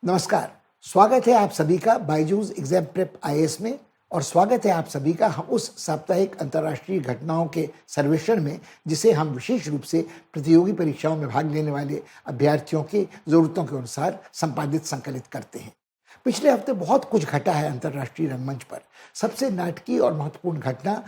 नमस्कार। स्वागत है आप सभी का बायजूस एग्जाम प्रेप आईएएस में और स्वागत है आप सभी का हम उस साप्ताहिक अंतर्राष्ट्रीय घटनाओं के सर्वेक्षण में जिसे हम विशेष रूप से प्रतियोगी परीक्षाओं में भाग लेने वाले अभ्यर्थियों की जरूरतों के अनुसार संपादित संकलित करते हैं। पिछले हफ्ते बहुत कुछ घटा है अंतर्राष्ट्रीय रंगमंच पर। सबसे नाटकीय और महत्वपूर्ण घटना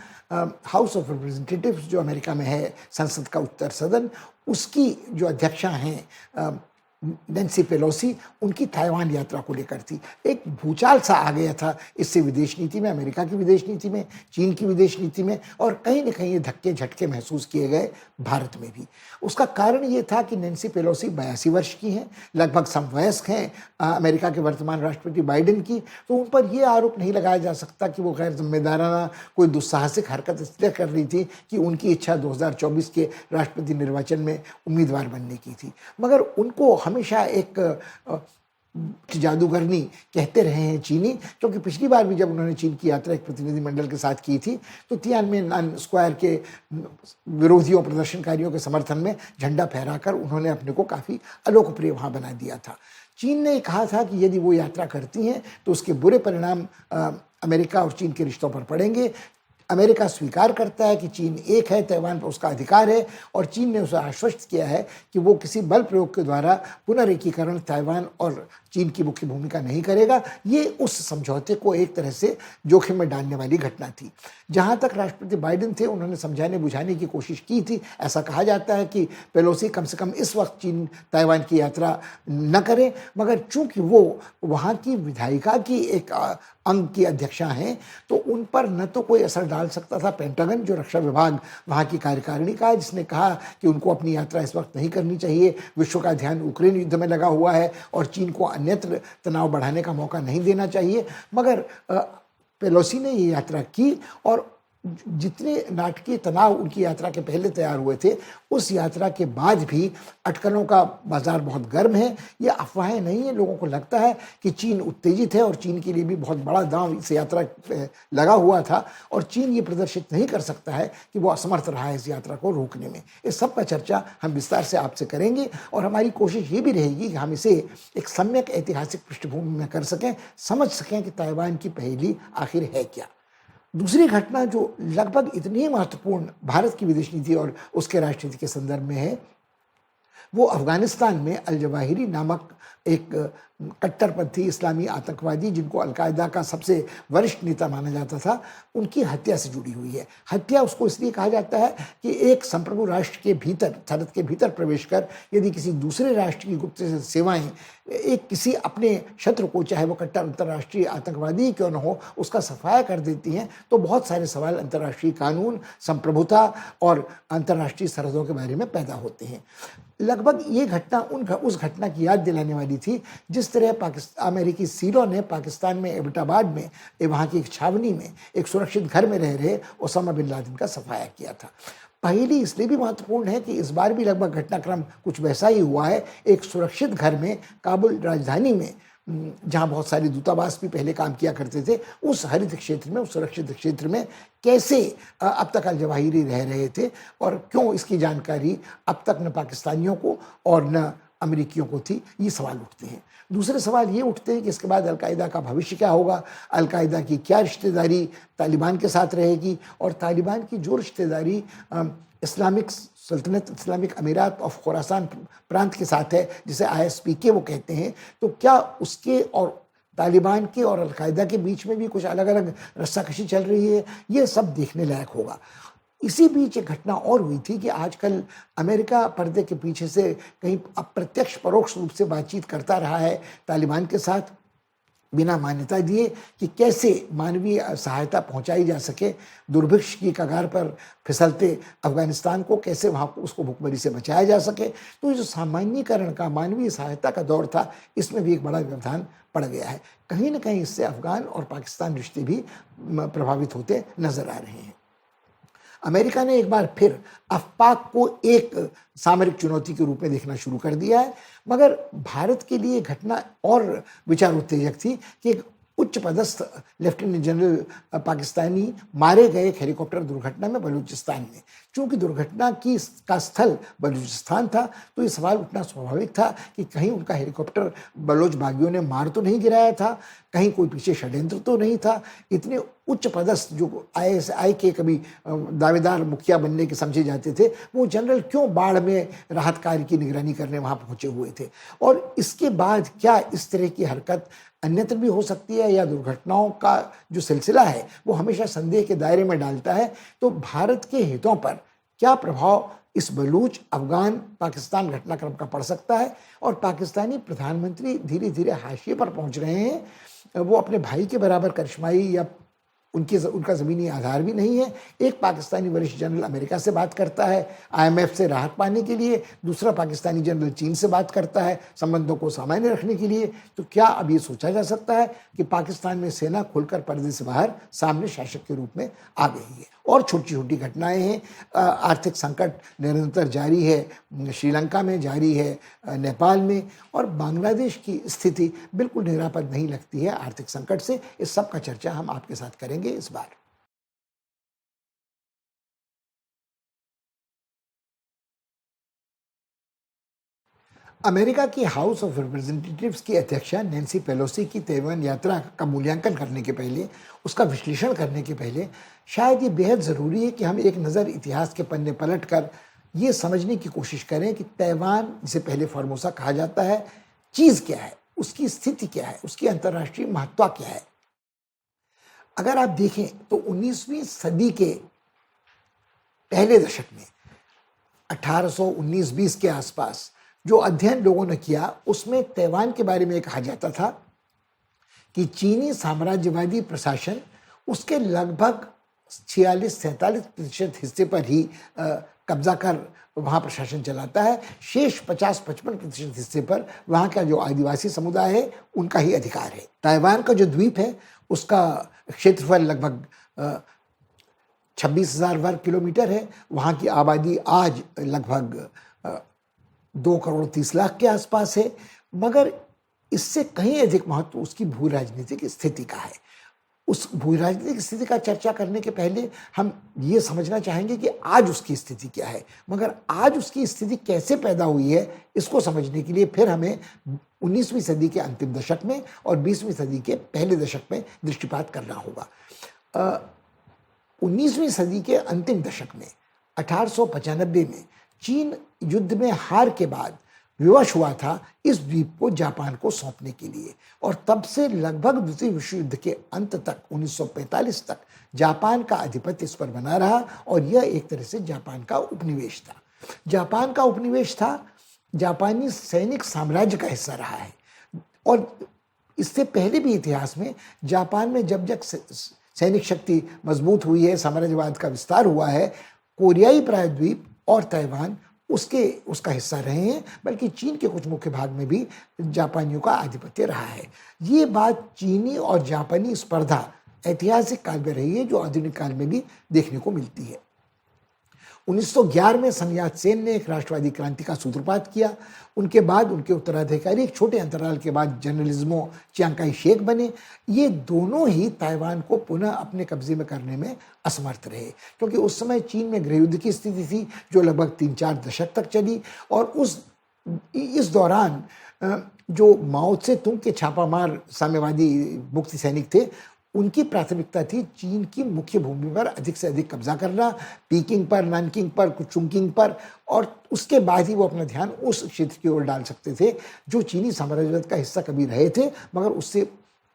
हाउस ऑफ रिप्रेजेंटेटिव्स जो अमेरिका में है, संसद का उत्तर सदन, उसकी जो अध्यक्षा हैं नैन्सी पेलोसी, उनकी ताइवान यात्रा को लेकर थी। एक भूचाल सा आ गया था इससे विदेश नीति में, अमेरिका की विदेश नीति में, चीन की विदेश नीति में, और कहीं न कहीं ये धक्के झटके महसूस किए गए भारत में भी। उसका कारण ये था कि नैन्सी पेलोसी 82 वर्ष की हैं, लगभग समवयस्क हैं अमेरिका के वर्तमान राष्ट्रपति बाइडेन की, तो उन पर ये आरोप नहीं लगाया जा सकता कि वो गैर जिम्मेदाराना कोई दुस्साहसिक हरकत इसलिए कर रही थी कि उनकी इच्छा 2024 के राष्ट्रपति निर्वाचन में उम्मीदवार बनने की थी। मगर उनको हमेशा एक जादूगरनी कहते रहे हैं चीनी, क्योंकि पिछली बार भी जब उन्होंने चीन की यात्रा एक प्रतिनिधिमंडल के साथ की थी तो तियानमेन स्क्वायर के विरोधियों प्रदर्शनकारियों के समर्थन में झंडा फहराकर उन्होंने अपने को काफ़ी अलोकप्रिय वहाँ बना दिया था। चीन ने कहा था कि यदि वो यात्रा करती हैं तो उसके बुरे परिणाम अमेरिका और चीन के रिश्तों पर पड़ेंगे। अमेरिका स्वीकार करता है कि चीन एक है, ताइवान पर उसका अधिकार है, और चीन ने उसे आश्वस्त किया है कि वो किसी बल प्रयोग के द्वारा पुनर्एकीकरण ताइवान और चीन की मुख्य भूमिका नहीं करेगा। ये उस समझौते को एक तरह से जोखिम में डालने वाली घटना थी। जहाँ तक राष्ट्रपति बाइडेन थे, उन्होंने समझाने बुझाने की कोशिश की थी। ऐसा कहा जाता है कि पेलोसी कम से कम इस वक्त चीन ताइवान की यात्रा न करें, मगर चूंकि वो वहाँ की विधायिका की एक अंग की अध्यक्षा हैं तो उन पर न तो कोई असर डाल सकता था पेंटागन, जो रक्षा विभाग वहाँ की कार्यकारिणी का है, जिसने कहा कि उनको अपनी यात्रा इस वक्त नहीं करनी चाहिए, विश्व का ध्यान यूक्रेन युद्ध में लगा हुआ है और चीन को अन्यत्र तनाव बढ़ाने का मौका नहीं देना चाहिए। मगर पेलोसी ने ये यात्रा की और जितने नाटकीय तनाव उनकी यात्रा के पहले तैयार हुए थे, उस यात्रा के बाद भी अटकलों का बाजार बहुत गर्म है। ये अफवाहें नहीं है। लोगों को लगता है कि चीन उत्तेजित है और चीन के लिए भी बहुत बड़ा दांव इस यात्रा लगा हुआ था और चीन ये प्रदर्शित नहीं कर सकता है कि वो असमर्थ रहा है इस यात्रा को रोकने में। इस सब का चर्चा हम विस्तार से आपसे करेंगे और हमारी कोशिश ये भी रहेगी कि हम इसे एक सम्यक ऐतिहासिक पृष्ठभूमि में कर सकें, समझ सकें कि ताइवान की पहेली आखिर है क्या। दूसरी घटना जो लगभग इतनी महत्वपूर्ण भारत की विदेश नीति और उसके राष्ट्रनीति के संदर्भ में है, वो अफगानिस्तान में अल जवाहिरी नामक एक कट्टरपंथी इस्लामी आतंकवादी, जिनको अलकायदा का सबसे वरिष्ठ नेता माना जाता था, उनकी हत्या से जुड़ी हुई है। हत्या उसको इसलिए कहा जाता है कि एक संप्रभु राष्ट्र के भीतर, सरहद के भीतर प्रवेश कर यदि किसी दूसरे राष्ट्र की गुप्त सेवाएं एक किसी अपने शत्रु को, चाहे वो कट्टर अंतर्राष्ट्रीय आतंकवादी क्यों न हो, उसका सफाया कर देती हैं, तो बहुत सारे सवाल अंतर्राष्ट्रीय कानून, संप्रभुता और अंतर्राष्ट्रीय सरहदों के बारे में पैदा होते हैं। लगभग ये घटना उस घटना की याद दिलाने वाली थी जिस तरह अमेरिकी सीलों ने पाकिस्तान में एबटाबाद में, वहाँ की एक छावनी में, एक सुरक्षित घर में रह रहे ओसामा बिन लादेन का सफाया किया था। पहली इसलिए भी महत्वपूर्ण है कि इस बार भी लगभग घटनाक्रम कुछ वैसा ही हुआ है। एक सुरक्षित घर में, काबुल राजधानी में, जहाँ बहुत सारे दूतावास भी पहले काम किया करते थे, उस हरित क्षेत्र में, उस सुरक्षित क्षेत्र में कैसे अब तक अल जवाहिरी रह रहे थे और क्यों, इसकी जानकारी अब तक न पाकिस्तानियों को और न अमेरिकियों को थी। ये सवाल उठते हैं। दूसरे सवाल ये उठते हैं कि इसके बाद अलकायदा का भविष्य क्या होगा, अलकायदा की क्या रिश्तेदारी तालिबान के साथ रहेगी, और तालिबान की जो रिश्तेदारी इस्लामिक सल्तनत, इस्लामिक अमीरात ऑफ खुरासान प्रांत के साथ है, जिसे ISPK वो कहते हैं, तो क्या उसके और तालिबान के और अलकायदा के बीच में भी कुछ अलग अलग रस्साकशी चल रही है, ये सब देखने लायक होगा। इसी बीच एक घटना और हुई थी कि आजकल अमेरिका पर्दे के पीछे से कहीं अप्रत्यक्ष परोक्ष रूप से बातचीत करता रहा है तालिबान के साथ, बिना मान्यता दिए कि कैसे मानवीय सहायता पहुंचाई जा सके, दुर्भिक्ष की कगार पर फिसलते अफगानिस्तान को कैसे वहाँ उसको भुखमरी से बचाया जा सके। तो ये जो सामान्यीकरण का, मानवीय सहायता का दौर था, इसमें भी एक बड़ा व्यवधान पड़ गया है। कहीं ना कहीं इससे अफगान और पाकिस्तान रिश्ते भी प्रभावित होते नजर आ रहे हैं। अमेरिका ने एक बार फिर अफपाक को एक सामरिक चुनौती के रूप में देखना शुरू कर दिया है, मगर भारत के लिए घटना और विचार उत्तेजक थी कि उच्च पदस्थ लेफ्टिनेंट जनरल पाकिस्तानी मारे गए एक हेलीकॉप्टर दुर्घटना में बलूचिस्तान में। चूंकि दुर्घटना का स्थल बलूचिस्तान था, तो ये सवाल उठना स्वाभाविक था कि कहीं उनका हेलीकॉप्टर बलोच बागियों ने मार तो नहीं गिराया था, कहीं कोई पीछे षड्यंत्र तो नहीं था। इतने उच्च पदस्थ जो ISI के कभी दावेदार मुखिया बनने के समझे जाते थे, वो जनरल क्यों बाढ़ में राहत कार्य की निगरानी करने वहां पहुंचे हुए थे? और इसके बाद क्या इस तरह की हरकत अन्यत्र भी हो सकती है, या दुर्घटनाओं का जो सिलसिला है वो हमेशा संदेह के दायरे में डालता है? तो भारत के हितों पर क्या प्रभाव इस बलूच अफगान पाकिस्तान घटनाक्रम का पड़ सकता है? और पाकिस्तानी प्रधानमंत्री धीरे धीरे हाशिए पर पहुंच रहे हैं। वो अपने भाई के बराबर करिश्माई या उनका ज़मीनी आधार भी नहीं है। एक पाकिस्तानी वरिष्ठ जनरल अमेरिका से बात करता है IMF से राहत पाने के लिए, दूसरा पाकिस्तानी जनरल चीन से बात करता है संबंधों को सामान्य रखने के लिए। तो क्या अब ये सोचा जा सकता है कि पाकिस्तान में सेना खुलकर पर्दे से बाहर सामने शासक के रूप में आ गई है? और छोटी छोटी घटनाएं हैं। आर्थिक संकट निरंतर जारी है, श्रीलंका में जारी है, नेपाल में, और बांग्लादेश की स्थिति बिल्कुल निरापद नहीं लगती है आर्थिक संकट से। इस सब का चर्चा हम आपके साथ करेंगे इस बार। अमेरिका की हाउस ऑफ रिप्रेजेंटेटिव्स की अध्यक्षा नैन्सी पेलोसी की ताइवान यात्रा का मूल्यांकन करने के पहले, उसका विश्लेषण करने के पहले, शायद ये बेहद ज़रूरी है कि हम एक नज़र इतिहास के पन्ने पलट कर ये समझने की कोशिश करें कि ताइवान, जिसे पहले फॉर्मोसा कहा जाता है, चीज़ क्या है, उसकी स्थिति क्या है, उसकी अंतर्राष्ट्रीय महत्ता क्या है। अगर आप देखें तो 19वीं सदी के पहले दशक में 1819-20 के आसपास जो अध्ययन लोगों ने किया, उसमें ताइवान के बारे में कहा जाता था कि चीनी साम्राज्यवादी प्रशासन उसके लगभग 46-47% हिस्से पर ही कब्जा कर वहाँ प्रशासन चलाता है। शेष 50-55% हिस्से पर वहाँ का जो आदिवासी समुदाय है उनका ही अधिकार है। ताइवान का जो द्वीप है उसका क्षेत्रफल लगभग 26,000 वर्ग किलोमीटर है। वहाँ की आबादी आज लगभग 2 करोड़ 30 लाख के आसपास है। मगर इससे कहीं अधिक महत्व उसकी भू राजनीतिक स्थिति का है। उस भू राजनीतिक स्थिति का चर्चा करने के पहले हम ये समझना चाहेंगे कि आज उसकी स्थिति क्या है। मगर आज उसकी स्थिति कैसे पैदा हुई है, इसको समझने के लिए फिर हमें 19वीं सदी के अंतिम दशक में और 20वीं सदी के पहले दशक में दृष्टिपात करना होगा। 19वीं सदी के अंतिम दशक में 1895 में चीन युद्ध में हार के बाद विवश हुआ था इस द्वीप को जापान को सौंपने के लिए, और तब से लगभग द्वितीय विश्व युद्ध के अंत तक 1945 तक जापान का आधिपत्य इस पर बना रहा, और यह एक तरह से जापान का उपनिवेश था। जापान का उपनिवेश था, जापानी सैनिक साम्राज्य का हिस्सा रहा है। और इससे पहले भी इतिहास में जापान में जब जब सैनिक शक्ति मजबूत हुई है, साम्राज्यवाद का विस्तार हुआ है, कोरियाई प्रायद्वीप और ताइवान उसका हिस्सा रहे हैं, बल्कि चीन के कुछ मुख्य भाग में भी जापानियों का आधिपत्य रहा है। ये बात चीनी और जापानी स्पर्धा ऐतिहासिक काल में रही है, जो आधुनिक काल में भी देखने को मिलती है। 1911 में सन यात सेन ने एक राष्ट्रवादी क्रांति का सूत्रपात किया। उनके बाद उनके उत्तराधिकारी एक छोटे अंतराल के बाद जनरलिज्मो चियांग काई शेक बने। ये दोनों ही ताइवान को पुनः अपने कब्जे में करने में असमर्थ रहे, क्योंकि उस समय चीन में गृहयुद्ध की स्थिति थी जो लगभग 3-4 दशक तक चली। और इस दौरान जो माओ त्से तुंग के छापामार साम्यवादी मुक्ति सैनिक थे, उनकी प्राथमिकता थी चीन की मुख्य भूमि पर अधिक से अधिक कब्जा करना, पीकिंग पर, नानकिंग पर, चुंकिंग पर, और उसके बाद ही वो अपना ध्यान उस क्षेत्र की ओर डाल सकते थे जो चीनी साम्राज्यवाद का हिस्सा कभी रहे थे, मगर उससे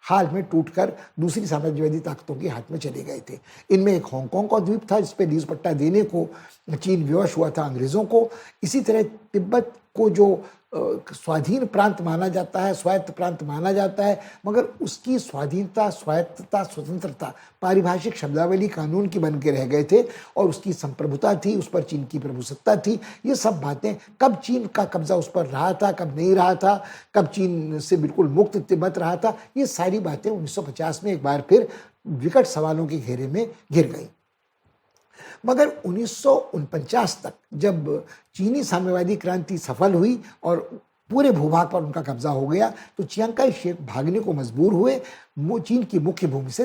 हाल में टूटकर दूसरी साम्राज्यवादी ताकतों के हाथ में चले गए थे। इनमें एक हांगकांग का द्वीप था जिस पर लीज पट्टा देने को चीन विवश हुआ था अंग्रेज़ों को। इसी तरह तिब्बत को जो स्वाधीन प्रांत माना जाता है, स्वायत्त प्रांत माना जाता है, मगर उसकी स्वाधीनता, स्वायत्तता, स्वतंत्रता पारिभाषिक शब्दावली कानून की बन के रह गए थे, और उसकी संप्रभुता थी, उस पर चीन की प्रभुसत्ता थी। ये सब बातें, कब चीन का कब्जा उस पर रहा था, कब नहीं रहा था, कब चीन से बिल्कुल मुक्त तिब्बत रहा था, ये सारी बातें 1950 में एक बार फिर विकट सवालों के घेरे में घिर गई। मगर 1949 तक जब चीनी साम्यवादी क्रांति सफल हुई और पूरे भूभाग पर उनका कब्जा हो गया, तो चियांग काई शेक भागने को मजबूर हुए चीन की मुख्य भूमि से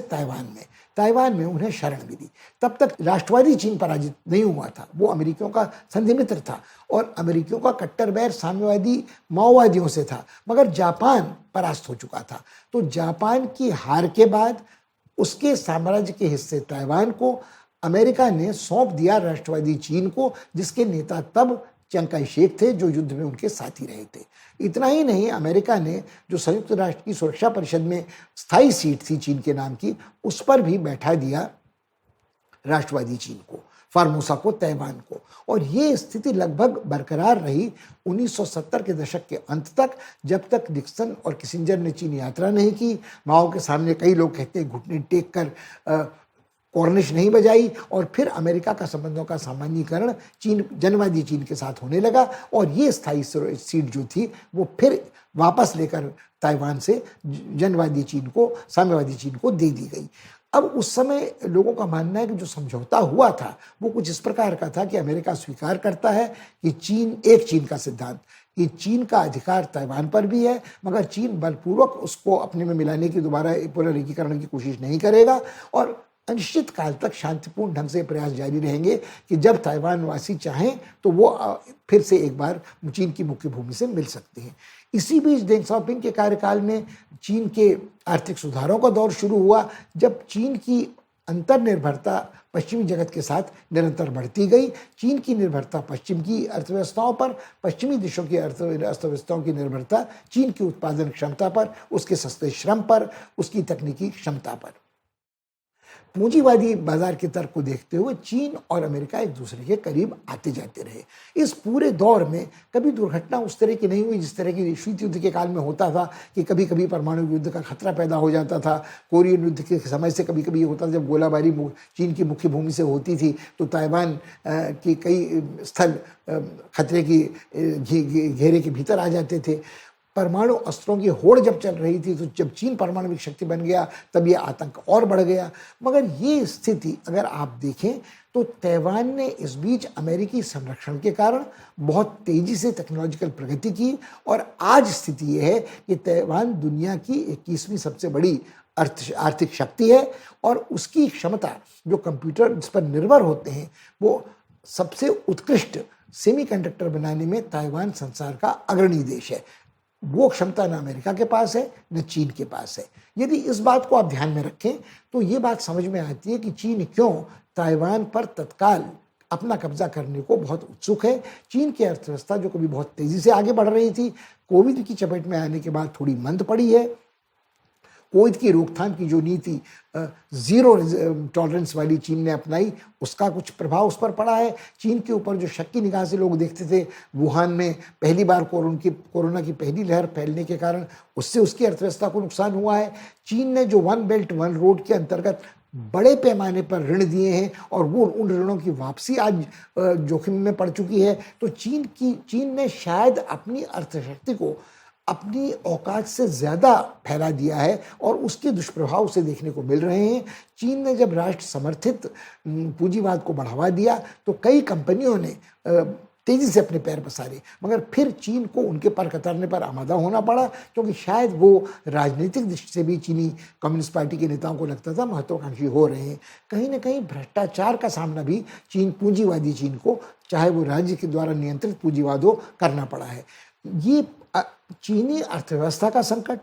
ताइवान में उन्हें शरण मिली। तब तक राष्ट्रवादी चीन पराजित नहीं हुआ था, वो अमेरिकियों का संधि मित्र था और अमेरिकियों का कट्टर बैर साम्यवादी माओवादियों से था, मगर जापान परास्त हो चुका था। तो जापान की हार के बाद उसके साम्राज्य के हिस्से ताइवान को अमेरिका ने सौंप दिया राष्ट्रवादी चीन को, जिसके नेता तब चियांग काई शेक थे, जो युद्ध में उनके साथी रहे थे। इतना ही नहीं, अमेरिका ने जो संयुक्त राष्ट्र की सुरक्षा परिषद में स्थायी सीट थी चीन के नाम की, उस पर भी बैठा दिया राष्ट्रवादी चीन को, फार्मोसा को, ताइवान को। और ये स्थिति लगभग बरकरार रही 1970 के दशक के अंत तक, जब तक निक्सन और किसिंजर ने चीन यात्रा नहीं की। माओ के सामने कई लोग कहते हैं घुटने टेक कर कॉर्निश नहीं बजाई, और फिर अमेरिका का संबंधों का सामान्यीकरण जनवादी चीन के साथ होने लगा, और ये स्थायी सीट जो थी वो फिर वापस लेकर ताइवान से जनवादी चीन को, साम्यवादी चीन को दे दी गई। अब उस समय लोगों का मानना है कि जो समझौता हुआ था वो कुछ इस प्रकार का था कि अमेरिका स्वीकार करता है कि एक चीन का सिद्धांत, कि चीन का अधिकार ताइवान पर भी है, मगर चीन बलपूर्वक उसको अपने में मिलाने की, दोबारा पुनर्एकीकरण की कोशिश नहीं करेगा, और अनिश्चित काल तक शांतिपूर्ण ढंग से प्रयास जारी रहेंगे कि जब ताइवान वासी चाहें तो वो फिर से एक बार चीन की मुख्य भूमि से मिल सकते हैं। इसी बीच डेंग शाओपिंग के कार्यकाल में चीन के आर्थिक सुधारों का दौर शुरू हुआ, जब चीन की अंतर्निर्भरता पश्चिमी जगत के साथ निरंतर बढ़ती गई। चीन की निर्भरता पश्चिम की अर्थव्यवस्थाओं पर, पश्चिमी देशों की अर्थव्यवस्थाओं की निर्भरता चीन की उत्पादन क्षमता पर, उसके सस्ते श्रम पर, उसकी तकनीकी क्षमता पर। पूंजीवादी बाजार के तर्क को देखते हुए चीन और अमेरिका एक दूसरे के करीब आते जाते रहे। इस पूरे दौर में कभी दुर्घटना उस तरह की नहीं हुई जिस तरह की शीत युद्ध के काल में होता था, कि कभी कभी परमाणु युद्ध का खतरा पैदा हो जाता था। कोरियन युद्ध के समय से कभी कभी होता था, जब गोलाबारी चीन की मुख्य भूमि से होती थी तो ताइवान के कई स्थल खतरे की घेरे के भीतर आ जाते थे। परमाणु अस्त्रों की होड़ जब चल रही थी, तो जब चीन परमाणु शक्ति बन गया तब ये आतंक और बढ़ गया। मगर ये स्थिति अगर आप देखें तो ताइवान ने इस बीच अमेरिकी संरक्षण के कारण बहुत तेजी से टेक्नोलॉजिकल प्रगति की, और आज स्थिति ये है कि ताइवान दुनिया की 21वीं सबसे बड़ी आर्थिक शक्ति है, और उसकी क्षमता जो कंप्यूटर जिस पर निर्भर होते हैं, वो सबसे उत्कृष्ट सेमीकंडक्टर बनाने में ताइवान संसार का अग्रणी देश है। वो क्षमता न अमेरिका के पास है न चीन के पास है। यदि इस बात को आप ध्यान में रखें तो ये बात समझ में आती है कि चीन क्यों ताइवान पर तत्काल अपना कब्जा करने को बहुत उत्सुक है। चीन की अर्थव्यवस्था जो कभी बहुत तेजी से आगे बढ़ रही थी, कोविड की चपेट में आने के बाद थोड़ी मंद पड़ी है। कोविड की रोकथाम की जो नीति जीरो टॉलरेंस वाली चीन ने अपनाई, उसका कुछ प्रभाव उस पर पड़ा है। चीन के ऊपर जो शक की निगाह से लोग देखते थे, वुहान में पहली बार कोरोना की पहली लहर फैलने के कारण उससे उसकी अर्थव्यवस्था को नुकसान हुआ है। चीन ने जो वन बेल्ट वन रोड के अंतर्गत बड़े पैमाने पर ऋण दिए हैं और वो उन ऋणों की वापसी आज जोखिम में पड़ चुकी है। तो चीन ने शायद अपनी अर्थशक्ति को अपनी औकात से ज़्यादा फैला दिया है, और उसके दुष्प्रभाव से देखने को मिल रहे हैं। चीन ने जब राष्ट्र समर्थित पूंजीवाद को बढ़ावा दिया तो कई कंपनियों ने तेज़ी से अपने पैर पसारे, मगर फिर चीन को उनके पर कतरने पर आमादा होना पड़ा, क्योंकि शायद वो राजनीतिक दृष्टि से भी चीनी कम्युनिस्ट पार्टी के नेताओं को लगता था महत्वाकांक्षी हो रहे हैं। कहीं ना कहीं भ्रष्टाचार का सामना भी पूंजीवादी चीन को, चाहे वो राज्य के द्वारा नियंत्रित पूंजीवाद हो, करना पड़ा है। ये चीनी अर्थव्यवस्था का संकट,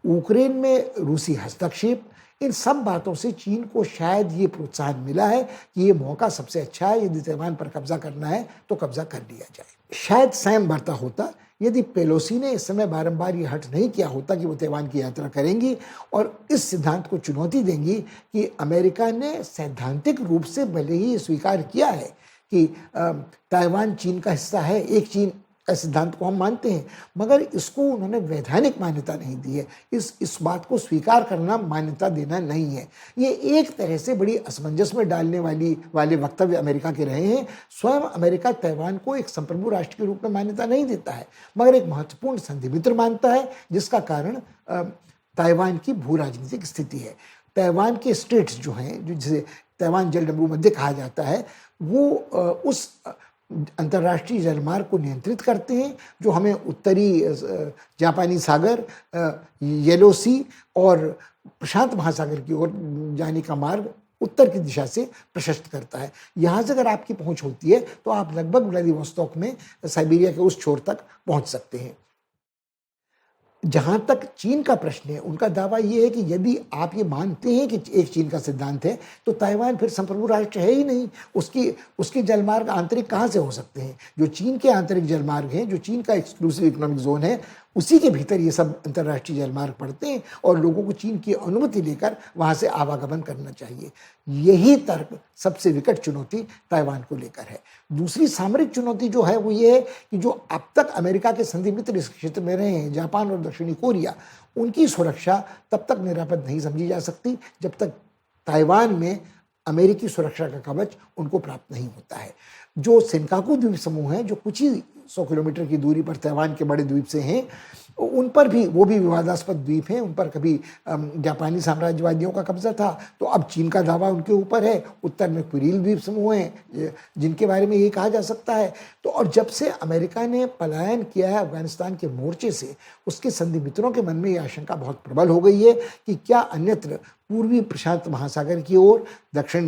यूक्रेन में रूसी हस्तक्षेप, इन सब बातों से चीन को शायद ये प्रोत्साहन मिला है कि ये मौका सबसे अच्छा है, यदि ताइवान पर कब्जा करना है तो कब्जा कर लिया जाए। शायद संयम बरता होता यदि पेलोसी ने इस समय बारंबार ये हट नहीं किया होता कि वो ताइवान की यात्रा करेंगी और इस सिद्धांत को चुनौती देंगी कि अमेरिका ने सैद्धांतिक रूप से भले ही स्वीकार किया है कि ताइवान चीन का हिस्सा है, एक चीन का सिद्धांत को हम मानते हैं, मगर इसको उन्होंने वैधानिक मान्यता नहीं दी है। इस बात को स्वीकार करना मान्यता देना नहीं है। ये एक तरह से बड़ी असमंजस में डालने वाले वक्तव्य अमेरिका के रहे हैं। स्वयं अमेरिका ताइवान को एक संप्रभु राष्ट्र के रूप में मान्यता नहीं देता है, मगर एक महत्वपूर्ण संधि मित्र मानता है, जिसका कारण ताइवान की भू राजनीतिक स्थिति है। ताइवान के स्टेट्स जो हैं, जो जिसे ताइवान जलडमरू मध्य कहा जाता है, वो उस अंतर्राष्ट्रीय जलमार्ग को नियंत्रित करते हैं, जो हमें उत्तरी जापानी सागर, येलो सी और प्रशांत महासागर की ओर जाने का मार्ग उत्तर की दिशा से प्रशस्त करता है। यहाँ से अगर आपकी पहुंच होती है तो आप लगभग व्लादिवोस्तोक में साइबेरिया के उस छोर तक पहुंच सकते हैं। जहां तक चीन का प्रश्न है, उनका दावा यह है कि यदि आप ये मानते हैं कि एक चीन का सिद्धांत है, तो ताइवान फिर संप्रभु राष्ट्र है ही नहीं। उसके जलमार्ग आंतरिक कहाँ से हो सकते हैं? जो चीन के आंतरिक जलमार्ग हैं, जो चीन का एक्सक्लूसिव इकोनॉमिक जोन है, उसी के भीतर ये सब अंतर्राष्ट्रीय जलमार्ग पड़ते हैं और लोगों को चीन की अनुमति लेकर वहां से आवागमन करना चाहिए। यही तर्क सबसे विकट चुनौती ताइवान को लेकर है। दूसरी सामरिक चुनौती जो है वो ये है कि जो अब तक अमेरिका के संधि मित्र इस क्षेत्र में रहे हैं, जापान और दक्षिणी कोरिया, उनकी सुरक्षा तब तक निरापद नहीं समझी जा सकती जब तक ताइवान में अमेरिकी सुरक्षा का कवच उनको प्राप्त नहीं होता है। जो सेनकाकू द्वीप समूह है, जो कुछ ही 100 किलोमीटर की दूरी पर ताइवान के बड़े द्वीप से हैं, उन पर भी, वो भी विवादास्पद द्वीप हैं, उन पर कभी जापानी साम्राज्यवादियों का कब्जा था, तो अब चीन का दावा उनके ऊपर है। उत्तर में कुरील द्वीप समूह हैं जिनके बारे में ये कहा जा सकता है। तो और जब से अमेरिका ने पलायन किया है अफगानिस्तान के मोर्चे से, उसके संधि मित्रों के मन में ये आशंका बहुत प्रबल हो गई है कि क्या अन्यत्र पूर्वी प्रशांत महासागर की ओर, दक्षिण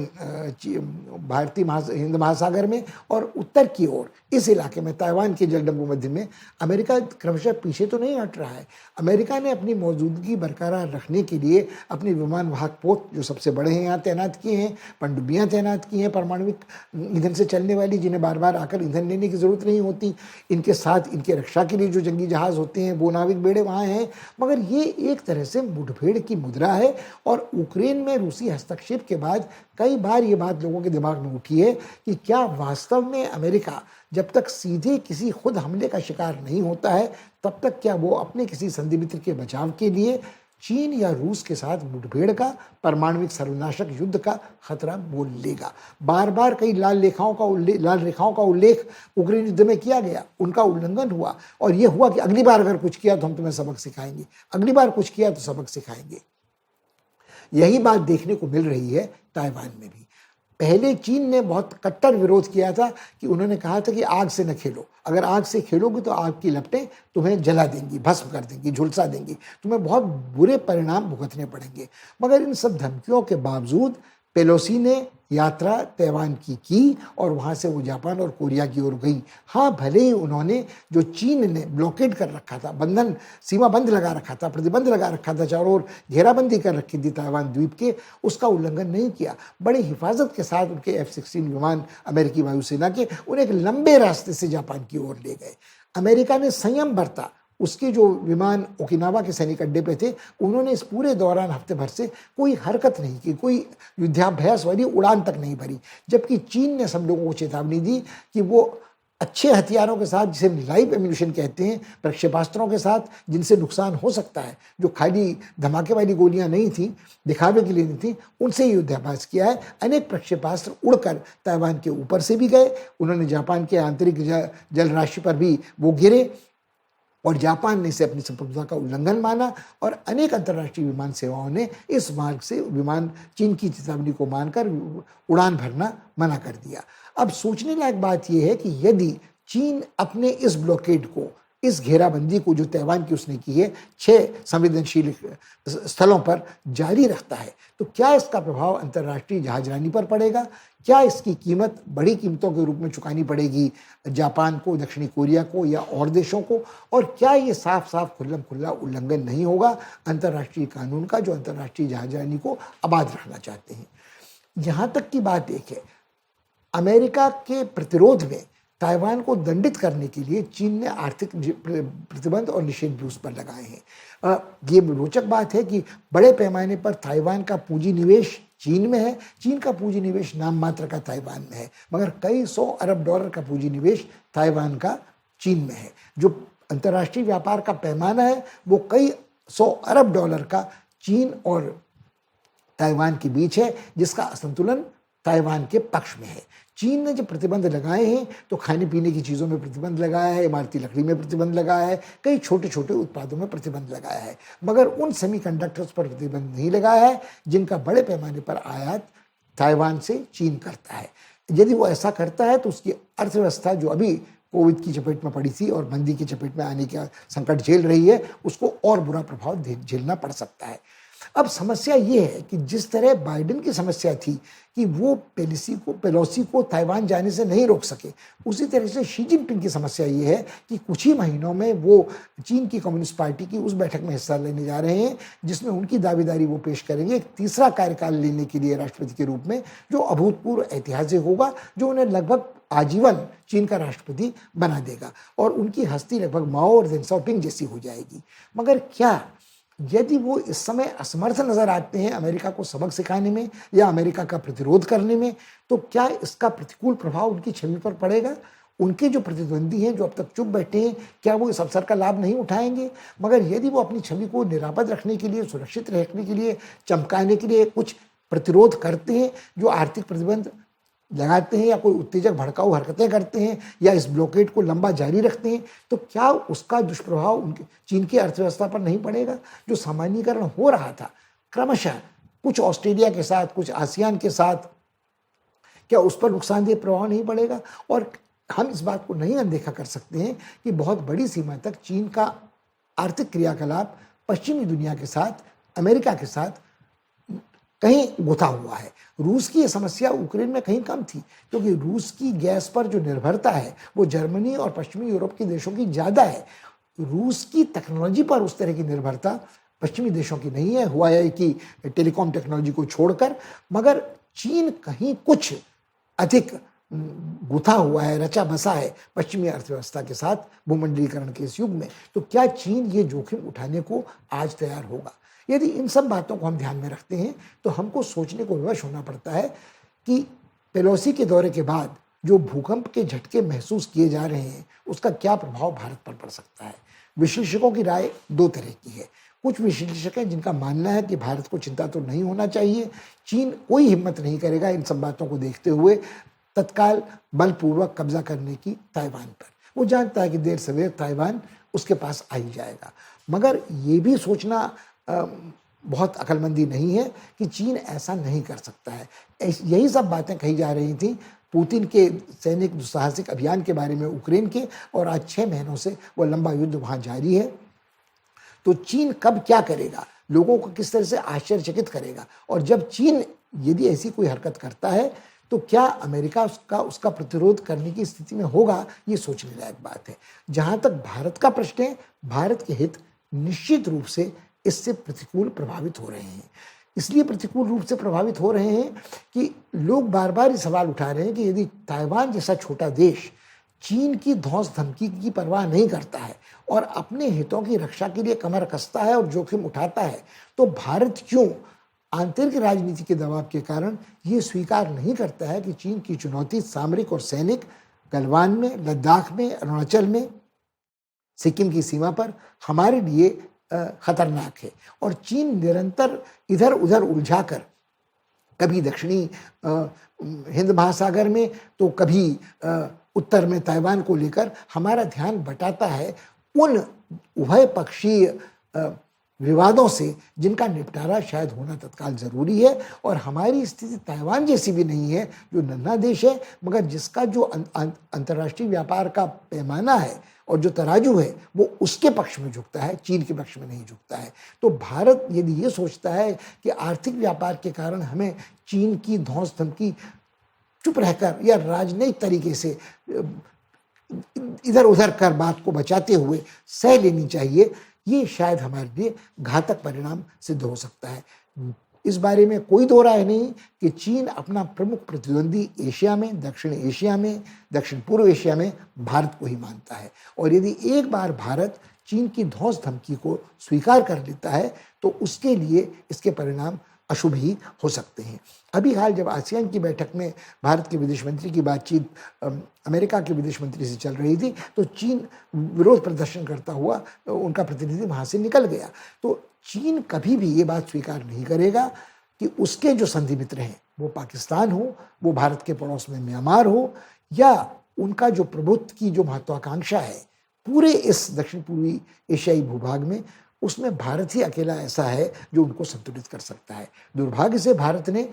भारतीय हिंद महासागर में और उत्तर की ओर इस इलाके में ताइवान के जलडंबू मध्य में अमेरिका क्रमशः पीछे तो नहीं हट रहा है। अमेरिका ने अपनी मौजूदगी बरकरार रखने के लिए अपने विमान वाहक पोत, जो सबसे बड़े हैं, यहाँ तैनात किए हैं, पनडुब्बियाँ तैनात की हैं परमाणुविक ईंधन से चलने वाली, जिन्हें बार बार आकर ईंधन लेने की ज़रूरत नहीं होती। इनके साथ इनके रक्षा के लिए जो जंगी जहाज़ होते हैं, वो नाविक बेड़े वहाँ हैं। मगर ये एक तरह से मुठभेड़ की मुद्रा है और यूक्रेन में रूसी हस्तक्षेप के बाद कई बार ये बात लोगों के दिमाग में उठी है कि क्या वास्तव में अमेरिका जब तक सीधे किसी खुद हमले का शिकार नहीं होता है, तब तक क्या वो अपने किसी संधि मित्र के बचाव के लिए चीन या रूस के साथ मुठभेड़ का, परमाणुविक सर्वनाशक युद्ध का खतरा मोल लेगा। बार बार कई लाल रेखाओं का उल्लेख यूक्रेन युद्ध में किया गया, उनका उल्लंघन हुआ और यह हुआ कि अगली बार अगर कुछ किया तो हम तुम्हें सबक सिखाएंगे, अगली बार कुछ किया तो सबक सिखाएंगे। यही बात देखने को मिल रही है ताइवान में भी। पहले चीन ने बहुत कट्टर विरोध किया था कि उन्होंने कहा था कि आग से न खेलो, अगर आग से खेलोगे तो आग की लपटें तुम्हें जला देंगी, भस्म कर देंगी, झुलसा देंगी, तुम्हें बहुत बुरे परिणाम भुगतने पड़ेंगे। मगर इन सब धमकियों के बावजूद पेलोसी ने यात्रा ताइवान की और वहाँ से वो जापान और कोरिया की ओर गई। हाँ, भले ही उन्होंने जो चीन ने ब्लॉकेड कर रखा था, बंधन सीमा बंद लगा रखा था, प्रतिबंध लगा रखा था, चारों ओर घेराबंदी कर रखी थी ताइवान द्वीप के, उसका उल्लंघन नहीं किया। बड़ी हिफाजत के साथ उनके F-16 विमान अमेरिकी वायुसेना के उन्हें एक लंबे रास्ते से जापान की ओर ले गए। अमेरिका ने संयम बरता, उसके जो विमान ओकिनावा के सैनिक अड्डे पे थे, उन्होंने इस पूरे दौरान हफ्ते भर से कोई हरकत नहीं की, कोई युद्धाभ्यास वाली उड़ान तक नहीं भरी। जबकि चीन ने सब लोगों को चेतावनी दी कि वो अच्छे हथियारों के साथ, जिसे लाइव एम्यूनिशन कहते हैं, प्रक्षेपास्त्रों के साथ, जिनसे नुकसान हो सकता है, जो खाली धमाके वाली गोलियां नहीं थी, दिखावे के लिए नहीं थी, उनसे युद्धाभ्यास किया है। अनेक प्रक्षेपास्त्र उड़कर ताइवान के ऊपर से भी गए, उन्होंने जापान के आंतरिक जल राशि पर भी वो गिरे और जापान ने इसे अपनी संप्रभुता का उल्लंघन माना और अनेक अंतर्राष्ट्रीय विमान सेवाओं ने इस मार्ग से विमान चीन की चेतावनी को मानकर उड़ान भरना मना कर दिया। अब सोचने लायक बात यह है कि यदि चीन अपने इस ब्लॉकेड को, इस घेराबंदी को जो ताइवान की उसने की है 6 संवेदनशील स्थलों पर जारी रखता है, तो क्या इसका प्रभाव अंतर्राष्ट्रीय जहाजरानी पर पड़ेगा? क्या इसकी कीमत बड़ी कीमतों के रूप में चुकानी पड़ेगी जापान को, दक्षिणी कोरिया को या और देशों को? और क्या ये साफ साफ खुल्लम खुल्ला उल्लंघन नहीं होगा अंतर्राष्ट्रीय कानून का, जो अंतर्राष्ट्रीय जहाजरानी को आबाद रखना चाहते हैं? यहाँ तक की बात एक है, अमेरिका के प्रतिरोध में ताइवान को दंडित करने के लिए चीन ने आर्थिक प्रतिबंध और निषेध भी उस पर लगाए हैं। ये रोचक बात है कि बड़े पैमाने पर ताइवान का पूंजी निवेश चीन में है। चीन का पूंजी निवेश नाम मात्र का ताइवान में है, मगर कई $100 अरब का पूंजी निवेश ताइवान का चीन में है। जो अंतर्राष्ट्रीय व्यापार का पैमाना है वो कई $100 अरब का चीन और ताइवान के बीच है, जिसका असंतुलन ताइवान के पक्ष में है। चीन ने जब प्रतिबंध लगाए हैं तो खाने पीने की चीज़ों में प्रतिबंध लगाया है, इमारती लकड़ी में प्रतिबंध लगाया है, कई छोटे छोटे उत्पादों में प्रतिबंध लगाया है, मगर उन सेमीकंडक्टर्स पर प्रतिबंध नहीं लगाया है जिनका बड़े पैमाने पर आयात ताइवान से चीन करता है। यदि वो ऐसा करता है तो उसकी अर्थव्यवस्था जो अभी कोविड की चपेट में पड़ी थी और मंदी की चपेट में आने का संकट झेल रही है, उसको और बुरा प्रभाव झेलना पड़ सकता है। अब समस्या ये है कि जिस तरह बाइडेन की समस्या थी कि वो पेलोसी को ताइवान जाने से नहीं रोक सके, उसी तरह से शी जिनपिंग की समस्या ये है कि कुछ ही महीनों में वो चीन की कम्युनिस्ट पार्टी की उस बैठक में हिस्सा लेने जा रहे हैं जिसमें उनकी दावेदारी वो पेश करेंगे एक तीसरा कार्यकाल लेने के लिए राष्ट्रपति के रूप में, जो अभूतपूर्व ऐतिहासिक होगा, जो उन्हें लगभग आजीवन चीन का राष्ट्रपति बना देगा और उनकी हस्ती लगभग माओ और देन साओपिंग जैसी हो जाएगी। मगर क्या यदि वो इस समय असमर्थ नजर आते हैं अमेरिका को सबक सिखाने में या अमेरिका का प्रतिरोध करने में, तो क्या इसका प्रतिकूल प्रभाव उनकी छवि पर पड़ेगा? उनके जो प्रतिद्वंदी हैं, जो अब तक चुप बैठे हैं, क्या वो इस अवसर का लाभ नहीं उठाएंगे? मगर यदि वो अपनी छवि को निरापद रखने के लिए, सुरक्षित रखने के लिए, चमकाने के लिए कुछ प्रतिरोध करते हैं, जो आर्थिक प्रतिबंध लगाते हैं या कोई उत्तेजक भड़काऊ हरकतें करते हैं या इस ब्लॉकेड को लंबा जारी रखते हैं, तो क्या उसका दुष्प्रभाव उनके चीन की अर्थव्यवस्था पर नहीं पड़ेगा? जो सामान्यीकरण हो रहा था क्रमशः कुछ ऑस्ट्रेलिया के साथ, कुछ आसियान के साथ, क्या उस पर नुकसानदेह प्रभाव नहीं पड़ेगा? और हम इस बात को नहीं अनदेखा कर सकते हैं कि बहुत बड़ी सीमा तक चीन का आर्थिक क्रियाकलाप पश्चिमी दुनिया के साथ, अमेरिका के साथ कहीं गुथा हुआ है। रूस की यह समस्या यूक्रेन में कहीं कम थी, क्योंकि रूस की गैस पर जो निर्भरता है वो जर्मनी और पश्चिमी यूरोप के देशों की ज़्यादा है। रूस की टेक्नोलॉजी पर उस तरह की निर्भरता पश्चिमी देशों की नहीं है, हुआई की टेलीकॉम टेक्नोलॉजी को छोड़कर। मगर चीन कहीं कुछ अधिक गुथा हुआ है, रचा बसा है पश्चिमी अर्थव्यवस्था के साथ भूमंडलीकरण के इस युग में। तो क्या चीन ये जोखिम उठाने को आज तैयार होगा? यदि इन सब बातों को हम ध्यान में रखते हैं तो हमको सोचने को विवश होना पड़ता है कि पेलोसी के दौरे के बाद जो भूकंप के झटके महसूस किए जा रहे हैं उसका क्या प्रभाव भारत पर पड़ सकता है। विश्लेषकों की राय दो तरह की है। कुछ विश्लेषक हैं जिनका मानना है कि भारत को चिंता तो नहीं होना चाहिए, चीन कोई हिम्मत नहीं करेगा इन सब बातों को देखते हुए तत्काल बलपूर्वक कब्जा करने की ताइवान पर। वो जानता है कि देर सवेर ताइवान उसके पास आ ही जाएगा। मगर ये भी सोचना बहुत अक्लमंदी नहीं है कि चीन ऐसा नहीं कर सकता है। यही सब बातें कही जा रही थी पुतिन के सैनिक दुस्साहसिक अभियान के बारे में यूक्रेन के, और आज 6 महीनों से वो लंबा युद्ध वहाँ जारी है। तो चीन कब क्या करेगा, लोगों को किस तरह से आश्चर्यचकित करेगा, और जब चीन यदि ऐसी कोई हरकत करता है तो क्या अमेरिका उसका प्रतिरोध करने की स्थिति में होगा, ये सोचने लायक बात है। जहाँ तक भारत का प्रश्न है, भारत के हित निश्चित रूप से इससे प्रतिकूल प्रभावित हो रहे हैं। इसलिए प्रतिकूल रूप से प्रभावित हो रहे हैं कि लोग बार बार ये सवाल उठा रहे हैं कि यदि ताइवान जैसा छोटा देश चीन की धौंस धमकी की परवाह नहीं करता है और अपने हितों की रक्षा के लिए कमर कसता है और जोखिम उठाता है, तो भारत क्यों आंतरिक राजनीति के दबाव के कारण ये स्वीकार नहीं करता है कि चीन की चुनौती सामरिक और सैनिक गलवान में, लद्दाख में, अरुणाचल में, सिक्किम की सीमा पर हमारे लिए खतरनाक है। और चीन निरंतर इधर उधर उलझाकर कभी दक्षिणी हिंद महासागर में तो कभी उत्तर में ताइवान को लेकर हमारा ध्यान बटाता है उन उभय पक्षीय विवादों से जिनका निपटारा शायद होना तत्काल जरूरी है। और हमारी स्थिति ताइवान जैसी भी नहीं है, जो नन्हा देश है मगर जिसका जो अंतर्राष्ट्रीय व्यापार का पैमाना है और जो तराजू है वो उसके पक्ष में झुकता है, चीन के पक्ष में नहीं झुकता है। तो भारत यदि ये सोचता है कि आर्थिक व्यापार के कारण हमें चीन की धौंस धमकी चुप रहकर या राजनयिक तरीके से इधर उधर कर बात को बचाते हुए सह लेनी चाहिए, ये शायद हमारे लिए घातक परिणाम सिद्ध हो सकता है। इस बारे में कोई दो राय नहीं कि चीन अपना प्रमुख प्रतिद्वंदी एशिया में, दक्षिण एशिया में, दक्षिण पूर्व एशिया में भारत को ही मानता है। और यदि एक बार भारत चीन की धौंस धमकी को स्वीकार कर लेता है तो उसके लिए इसके परिणाम अशुभ ही हो सकते हैं। अभी हाल जब आसियान की बैठक में भारत के विदेश मंत्री की बातचीत अमेरिका के विदेश मंत्री से चल रही थी तो चीन विरोध प्रदर्शन करता हुआ उनका प्रतिनिधि वहाँ से निकल गया। तो चीन कभी भी ये बात स्वीकार नहीं करेगा कि उसके जो संधि मित्र हैं, वो पाकिस्तान हो, वो भारत के पड़ोस में म्यांमार हो, या उनका जो प्रभुत्व की जो महत्वाकांक्षा है पूरे इस दक्षिण पूर्वी एशियाई भूभाग में, उसमें भारत ही अकेला ऐसा है जो उनको संतुलित कर सकता है। दुर्भाग्य से भारत ने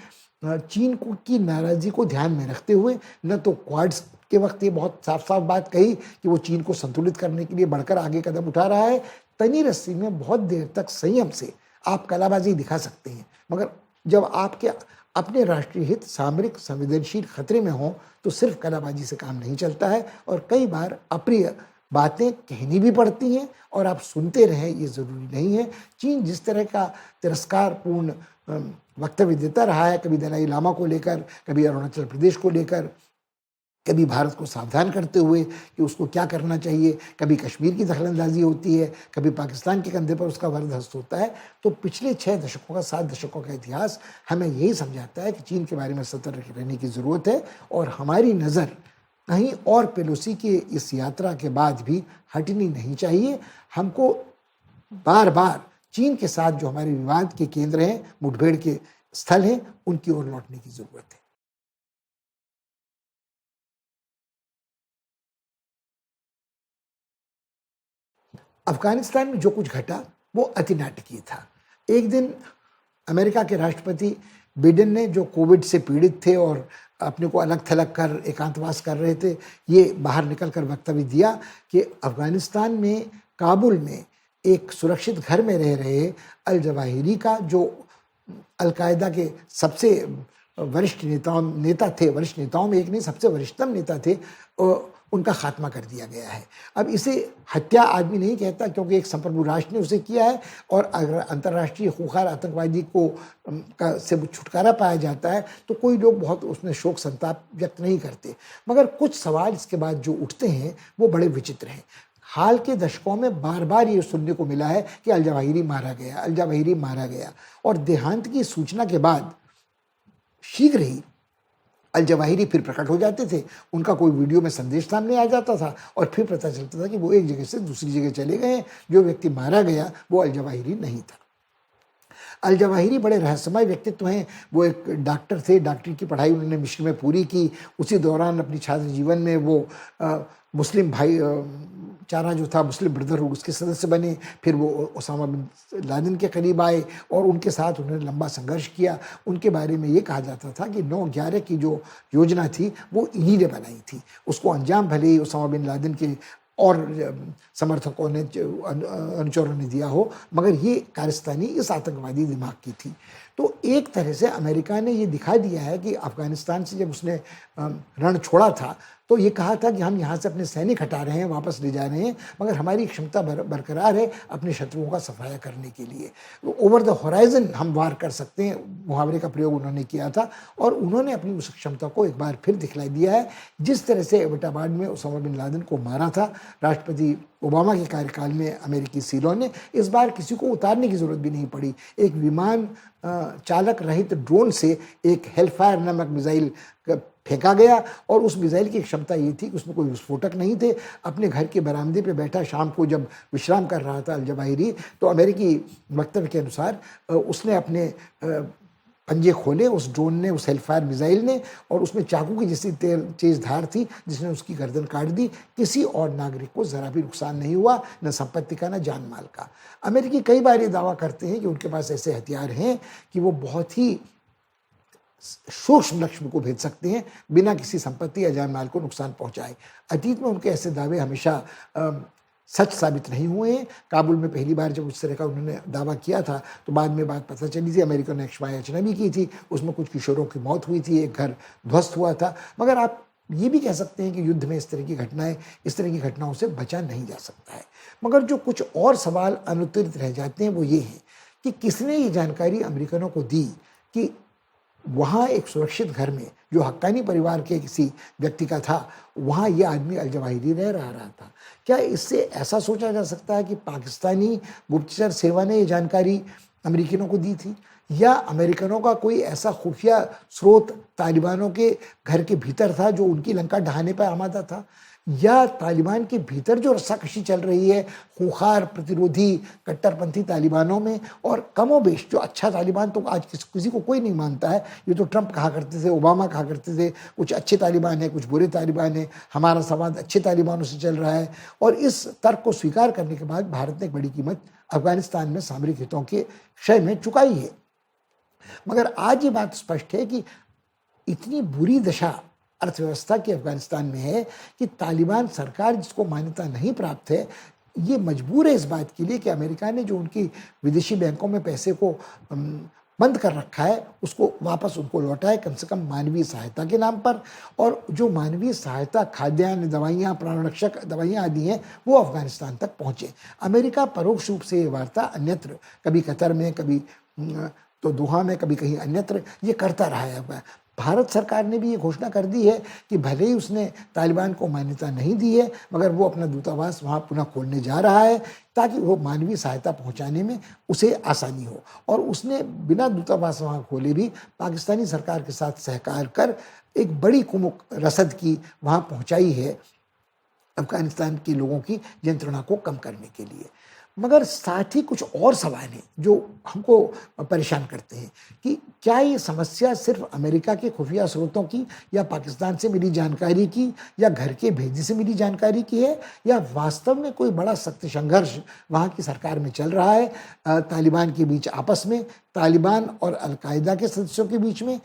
चीन को की नाराज़गी को ध्यान में रखते हुए न तो क्वाड्स के वक्त ये बहुत साफ साफ बात कही कि वो चीन को संतुलित करने के लिए बढ़कर आगे कदम उठा रहा है, तनी रस्सी में बहुत देर तक संयम से आप कलाबाजी दिखा सकते हैं, मगर जब आपके अपने राष्ट्रीय हित सामरिक संवेदनशील खतरे में हों तो सिर्फ कलाबाजी से काम नहीं चलता है और कई बार अप्रिय बातें कहनी भी पड़ती हैं और आप सुनते रहें ये ज़रूरी नहीं है। चीन जिस तरह का तिरस्कारपूर्ण वक्तव्य देता रहा है, कभी दलाई लामा को लेकर, कभी अरुणाचल प्रदेश को लेकर, कभी भारत को सावधान करते हुए कि उसको क्या करना चाहिए, कभी कश्मीर की दखलंदाजी होती है, कभी पाकिस्तान के कंधे पर उसका वरदहस्त होता है, तो पिछले 6 दशकों का 7 दशकों का इतिहास हमें यही समझाता है कि चीन के बारे में सतर्क रहने की ज़रूरत है और हमारी नज़र कहीं और पेलोसी की इस यात्रा के बाद भी हटनी नहीं चाहिए। हमको बार बार चीन के साथ जो हमारे विवाद के केंद्र हैं, मुठभेड़ के स्थल हैं, उनकी ओर लौटने की ज़रूरत है। अफगानिस्तान में जो कुछ घटा वो अति नाटकीय था। एक दिन अमेरिका के राष्ट्रपति बिडेन ने, जो कोविड से पीड़ित थे और अपने को अलग थलग कर एकांतवास कर रहे थे, ये बाहर निकल कर वक्तव्य दिया कि अफगानिस्तान में काबुल में एक सुरक्षित घर में रह रहे अल जवाहिरी का, जो अलकायदा के सबसे वरिष्ठ नेताओं में एक नहीं, सबसे वरिष्ठतम नेता थे, उनका खात्मा कर दिया गया है। अब इसे हत्या आदमी नहीं कहता क्योंकि एक संप्रभु राष्ट्र ने उसे किया है और अगर अंतर्राष्ट्रीय खूंखार आतंकवादी को से छुटकारा पाया जाता है तो कोई लोग बहुत उसमें शोक संताप व्यक्त नहीं करते, मगर कुछ सवाल इसके बाद जो उठते हैं वो बड़े विचित्र हैं। हाल के दशकों में बार बार ये सुनने को मिला है कि अल जवाहिरी मारा गया और देहांत की सूचना के बाद शीघ्र ही अल जवाहिरी फिर प्रकट हो जाते थे, उनका कोई वीडियो में संदेश सामने आ जाता था और फिर पता चलता था कि वो एक जगह से दूसरी जगह चले गए हैं, जो व्यक्ति मारा गया वो अल जवाहिरी नहीं था। अल जवाहिरी बड़े रहस्यमय व्यक्तित्व हैं। वो एक डॉक्टर थे, डॉक्टरी की पढ़ाई उन्होंने मिस्र में पूरी की, उसी दौरान अपनी छात्र जीवन में वो मुस्लिम चारा जो था मुस्लिम ब्रदरहुड उसके सदस्य बने, फिर वो ओसामा बिन लादेन के करीब आए और उनके साथ उन्होंने लंबा संघर्ष किया। उनके बारे में ये कहा जाता था कि 9/11 की जो योजना थी वो इन्हीं ने बनाई थी। उसको अंजाम भले ही ओसामा बिन लादेन के और समर्थकों ने, अनुचरों ने दिया हो, मगर ये कारस्तानी इस आतंकवादी दिमाग की थी। तो एक तरह से अमेरिका ने ये दिखा दिया है कि अफगानिस्तान से जब उसने रण छोड़ा था तो ये कहा था कि हम यहाँ से अपने सैनिक हटा रहे हैं, वापस ले जा रहे हैं, मगर हमारी क्षमता बरकरार है अपने शत्रुओं का सफाया करने के लिए। तो ओवर द होराइजन हम वार कर सकते हैं, मुहावरे का प्रयोग उन्होंने किया था और उन्होंने अपनी उस क्षमता को एक बार फिर दिखलाई दिया है। जिस तरह से एबटाबाद में ओसामा बिन लादेन को मारा था राष्ट्रपति ओबामा के कार्यकाल में अमेरिकी सीलों ने, इस बार किसी को उतारने की ज़रूरत भी नहीं पड़ी। एक विमान चालक रहित ड्रोन से एक हेलफायर नामक मिसाइल फेंका गया और उस मिसाइल की क्षमता ये थी कि उसमें कोई विस्फोटक नहीं थे। अपने घर के बरामदे पे बैठा शाम को जब विश्राम कर रहा था अल जवाहिरी, तो अमेरिकी वक्तव्य के अनुसार उसने अपने पंजे खोले, उस ड्रोन ने, उस हेलफायर मिसाइल ने, और उसमें चाकू की जैसी तेज धार थी जिसने उसकी गर्दन काट दी। किसी और नागरिक को ज़रा भी नुकसान नहीं हुआ, न संपत्ति का न जान माल का। अमेरिकी कई बार ये दावा करते हैं कि उनके पास ऐसे हथियार हैं कि वो बहुत ही सूक्ष्म लक्ष्य को भेज सकते हैं बिना किसी संपत्ति या जान माल को नुकसान पहुंचाए। अतीत में उनके ऐसे दावे हमेशा सच साबित नहीं हुए हैं। काबुल में पहली बार जब उस तरह का उन्होंने दावा किया था तो बाद में बात पता चली थी, अमेरिका ने क्षमा याचना भी की थी, उसमें कुछ किशोरों की मौत हुई थी, एक घर ध्वस्त हुआ था। मगर आप ये भी कह सकते हैं कि युद्ध में इस तरह की घटनाओं से बचा नहीं जा सकता है। मगर जो कुछ और सवाल अनुत्तरित रह जाते हैं वो ये हैं कि किसने ये जानकारी अमेरिकनों को दी कि वहाँ एक सुरक्षित घर में जो हक्कानी परिवार के किसी व्यक्ति का था, वहाँ ये आदमी अल जवाहिरी रहा था। क्या इससे ऐसा सोचा जा सकता है कि पाकिस्तानी गुप्तचर सेवा ने ये जानकारी अमेरिकनों को दी थी, या अमेरिकनों का कोई ऐसा खुफिया स्रोत तालिबानों के घर के भीतर था जो उनकी लंका ढहाने पर आमादा था, या तालिबान के भीतर जो रस्साकशी चल रही है खूंखार प्रतिरोधी कट्टरपंथी तालिबानों में, और कमोबेश जो अच्छा तालिबान तो आज किसी को कोई नहीं मानता है। ये तो ट्रंप कहा करते थे, ओबामा कहा करते थे कुछ अच्छे तालिबान हैं, कुछ बुरे तालिबान हैं, हमारा संवाद अच्छे तालिबानों से चल रहा है। और इस तर्क को स्वीकार करने के बाद भारत ने एक बड़ी कीमत अफगानिस्तान में सामरिक हितों के क्षय में चुकाई है। मगर आज ये बात स्पष्ट है कि इतनी बुरी दशा अर्थव्यवस्था की अफगानिस्तान में है कि तालिबान सरकार, जिसको मान्यता नहीं प्राप्त है, ये मजबूर है इस बात के लिए कि अमेरिका ने जो उनकी विदेशी बैंकों में पैसे को बंद कर रखा है उसको वापस उनको लौटाए, कम से कम मानवीय सहायता के नाम पर। और जो मानवीय सहायता, खाद्यान्न, दवाइयाँ, प्राणरक्षक दवाइयाँ आदि हैं, वो अफगानिस्तान तक पहुँचे। अमेरिका परोक्ष रूप से ये वार्ता अन्यत्र, कभी कतर में, कभी तो दोहा में, कभी कहीं अन्यत्र, ये करता रहा है। भारत सरकार ने भी ये घोषणा कर दी है कि भले ही उसने तालिबान को मान्यता नहीं दी है, मगर वो अपना दूतावास वहाँ पुनः खोलने जा रहा है ताकि वो मानवीय सहायता पहुँचाने में उसे आसानी हो। और उसने बिना दूतावास वहाँ खोले भी पाकिस्तानी सरकार के साथ सहकार कर एक बड़ी कुमुक रसद की वहाँ पहुँचाई है अफगानिस्तान के लोगों की यंत्रणा को कम करने के लिए। मगर साथ ही कुछ और सवाल हैं जो हमको परेशान करते हैं कि क्या ये समस्या सिर्फ अमेरिका के खुफिया स्रोतों की, या पाकिस्तान से मिली जानकारी की, या घर के भेजे से मिली जानकारी की है, या वास्तव में कोई बड़ा सख्त संघर्ष वहाँ की सरकार में चल रहा है, तालिबान के बीच आपस में, तालिबान और अलकायदा के सदस्यों के बीच में,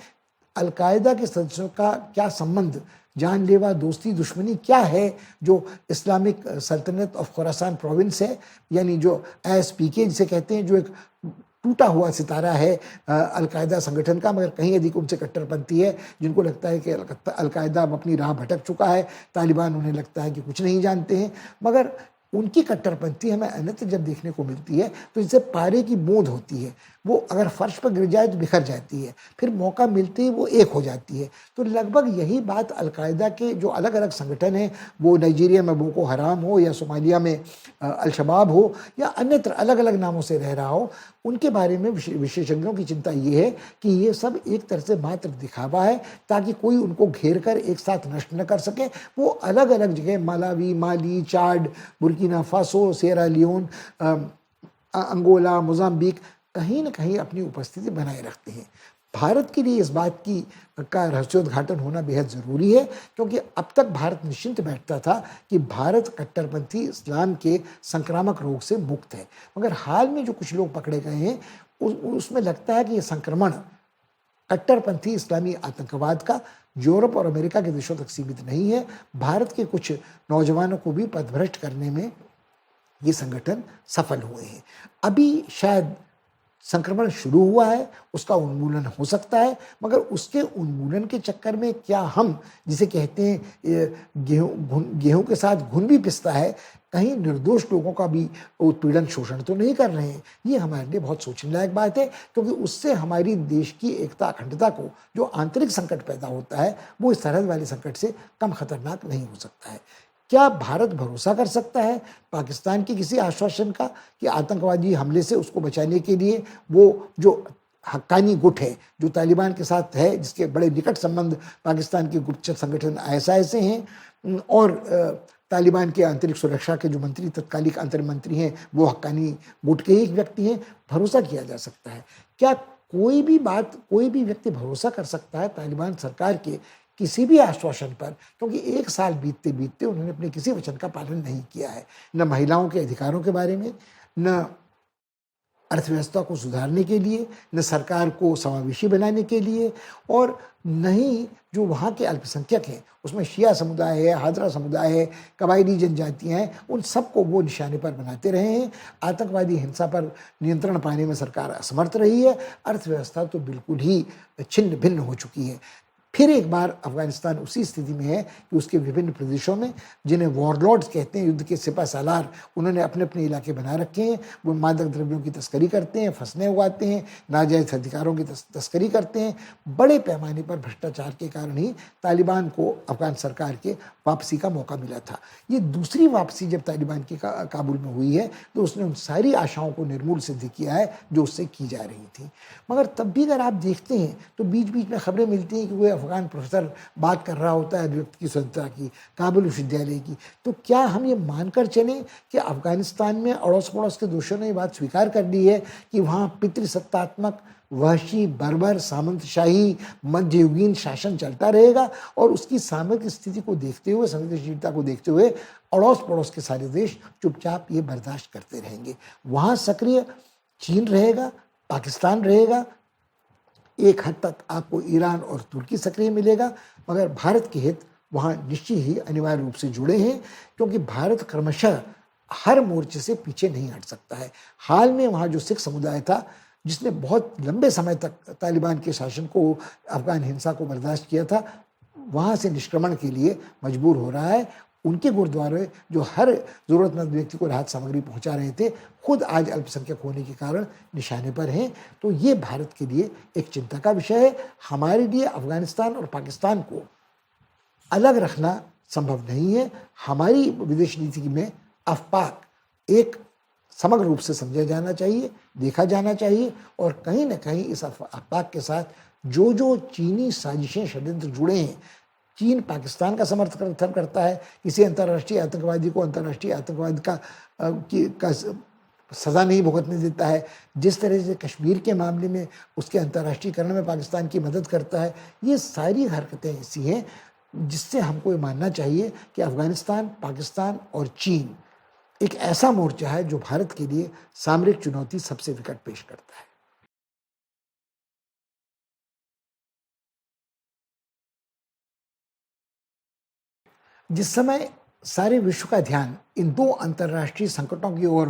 अलकायदा के सदस्यों का क्या संबंध, जानलेवा दोस्ती दुश्मनी क्या है जो इस्लामिक सल्तनत ऑफ खुरासान प्रोविंस है, यानी जो ISPK जिसे कहते हैं, जो एक टूटा हुआ सितारा है अलकायदा संगठन का, मगर कहीं अधिक उनसे कट्टरपंथी है, जिनको लगता है कि अलकायदा अब अपनी राह भटक चुका है, तालिबान उन्हें लगता है कि कुछ नहीं जानते हैं। मगर उनकी कट्टरपंथी हमें अन्यत्र जब देखने को मिलती है तो इससे पारे की बूंद होती है, वो अगर फर्श पर गिर जाए तो बिखर जाती है, फिर मौका मिलते ही वो एक हो जाती है। तो लगभग यही बात अलकायदा के जो अलग अलग संगठन हैं, वो नाइजीरिया में बोको हराम हो, या सोमालिया में अल-शबाब हो, या अन्यत्र अलग अलग नामों से रह रहा हो, उनके बारे में विशेषज्ञों की चिंता ये है कि ये सब एक तरह से मात्र दिखावा है ताकि कोई उनको घेर कर एक साथ नष्ट न कर सके। वो अलग अलग जगह, मालावी, माली, चाड, बुर्किना फासो, सेरा लियोन, अंगोला, मोजाम्बिक, कहीं न कहीं अपनी उपस्थिति बनाए रखते हैं। भारत के लिए इस बात का रहस्योद्घाटन होना बेहद ज़रूरी है, क्योंकि अब तक भारत निश्चिंत बैठता था कि भारत कट्टरपंथी इस्लाम के संक्रामक रोग से मुक्त है। मगर हाल में जो कुछ लोग पकड़े गए हैं उसमें लगता है कि ये संक्रमण कट्टरपंथी इस्लामी आतंकवाद का यूरोप और अमेरिका के देशों तक सीमित नहीं है। भारत के कुछ नौजवानों को भी पथभ्रष्ट करने में ये संगठन सफल हुए हैं। अभी शायद संक्रमण शुरू हुआ है, उसका उन्मूलन हो सकता है, मगर उसके उन्मूलन के चक्कर में क्या हम, जिसे कहते हैं गेहूं के साथ घुन भी पिसता है, कहीं निर्दोष लोगों का भी उत्पीड़न, शोषण तो नहीं कर रहे हैं? ये हमारे लिए बहुत सोचने लायक बात है, क्योंकि उससे हमारी देश की एकता, अखंडता को जो आंतरिक संकट पैदा होता है, वो इस सरहद वाले संकट से कम खतरनाक नहीं हो सकता है। क्या भारत भरोसा कर सकता है पाकिस्तान के किसी आश्वासन का कि आतंकवादी हमले से उसको बचाने के लिए वो जो हक्कानी गुट है, जो तालिबान के साथ है, जिसके बड़े निकट संबंध पाकिस्तान के गुप्तचर संगठन ISI से हैं, और तालिबान के आंतरिक सुरक्षा के जो मंत्री, तत्कालिक अंतरिम मंत्री हैं, वो हक्कानी गुट के ही एक व्यक्ति हैं, भरोसा किया जा सकता है? क्या कोई भी व्यक्ति भरोसा कर सकता है तालिबान सरकार के किसी भी आश्वासन पर? क्योंकि एक साल बीतते बीतते उन्होंने अपने किसी वचन का पालन नहीं किया है, न महिलाओं के अधिकारों के बारे में, न अर्थव्यवस्था को सुधारने के लिए, न सरकार को समावेशी बनाने के लिए, और न ही जो वहाँ के अल्पसंख्यक हैं, उसमें शिया समुदाय है, हाजरा समुदाय है, कबायली जनजातियाँ हैं, उन सबको वो निशाने पर बनाते रहे हैं। आतंकवादी हिंसा पर नियंत्रण पाने में सरकार असमर्थ रही है। अर्थव्यवस्था तो बिल्कुल ही छिन्न भिन्न हो चुकी है। फिर एक बार अफगानिस्तान उसी स्थिति में है कि उसके विभिन्न प्रदेशों में, जिन्हें वॉरलॉर्ड्स कहते हैं, युद्ध के सिपह सालार, उन्होंने अपने अपने इलाके बना रखे हैं। वो मादक द्रव्यों की तस्करी करते हैं, फसलें उगाते हैं, नाजायज़ अधिकारों की तस्करी करते हैं। बड़े पैमाने पर भ्रष्टाचार के कारण ही तालिबान को अफगान सरकार के वापसी का मौका मिला था। ये दूसरी वापसी जब तालिबान की काबुल में हुई है तो उसने उन सारी आशाओं को निर्मूल सिद्ध किया है जो उससे की जा रही थी। मगर तब भी अगर आप देखते हैं तो बीच बीच में खबरें मिलती हैं कि कोई अफगान प्रोफेसर बात कर रहा होता है अभिव्यक्ति की स्वतंत्रता की, काबुल विश्वविद्यालय की। तो क्या हम ये मानकर चलें कि अफगानिस्तान में अड़ोस पड़ोस के देशों ने ये बात स्वीकार कर ली है कि वहाँ पितृसत्तात्मक, वहशी, बर्बर, सामंतशाही, मध्ययुगीन शासन चलता रहेगा, और उसकी सामरिक स्थिति को देखते हुए, संवेदनशीलता को देखते हुए अड़ोस पड़ोस के सारे देश चुपचाप ये बर्दाश्त करते रहेंगे? वहाँ सक्रिय चीन रहेगा, पाकिस्तान रहेगा, एक हद तक आपको ईरान और तुर्की सक्रिय मिलेगा, मगर भारत के हित वहाँ निश्चित ही अनिवार्य रूप से जुड़े हैं, क्योंकि भारत क्रमशः हर मोर्चे से पीछे नहीं हट सकता है। हाल में वहाँ जो सिख समुदाय था, जिसने बहुत लंबे समय तक तालिबान के शासन को, अफगान हिंसा को बर्दाश्त किया था, वहाँ से निष्क्रमण के लिए मजबूर हो रहा है। उनके गुरुद्वारे जो हर ज़रूरतमंद व्यक्ति को राहत सामग्री पहुंचा रहे थे, खुद आज अल्पसंख्यक होने के कारण निशाने पर हैं। तो ये भारत के लिए एक चिंता का विषय है। हमारे लिए अफगानिस्तान और पाकिस्तान को अलग रखना संभव नहीं है। हमारी विदेश नीति में अफपाक एक समग्र रूप से समझा जाना चाहिए, देखा जाना चाहिए, और कहीं ना कहीं इस अफपाक के साथ जो जो चीनी साजिशें, षड्यंत्र जुड़े हैं, चीन पाकिस्तान का समर्थन करता है, किसी अंतर्राष्ट्रीय आतंकवादी को अंतर्राष्ट्रीय आतंकवाद का सज़ा नहीं भुगतने देता है, जिस तरह से कश्मीर के मामले में उसके अंतर्राष्ट्रीयकरण में पाकिस्तान की मदद करता है, ये सारी हरकतें ऐसी हैं जिससे हमको ये मानना चाहिए कि अफगानिस्तान, पाकिस्तान और चीन एक ऐसा मोर्चा है जो भारत के लिए सामरिक चुनौती सबसे विकट पेश करता है। जिस समय सारे विश्व का ध्यान इन दो अंतर्राष्ट्रीय संकटों की ओर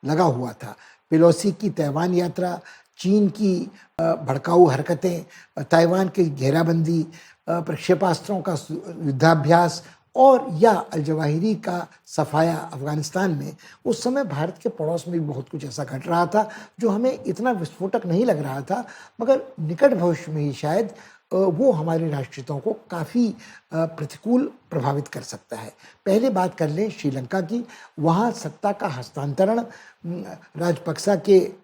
लगा हुआ था, पेलोसी की ताइवान यात्रा, चीन की भड़काऊ हरकतें, ताइवान की घेराबंदी, प्रक्षेपास्त्रों का युद्धाभ्यास और या अल जवाहिरी का सफाया अफगानिस्तान में, उस समय भारत के पड़ोस में भी बहुत कुछ ऐसा घट रहा था जो हमें इतना विस्फोटक नहीं लग रहा था, मगर निकट भविष्य में ही शायद वो हमारे राष्ट्रीयताओं को काफ़ी प्रतिकूल प्रभावित कर सकता है। पहले बात कर लें श्रीलंका की। वहाँ सत्ता का हस्तांतरण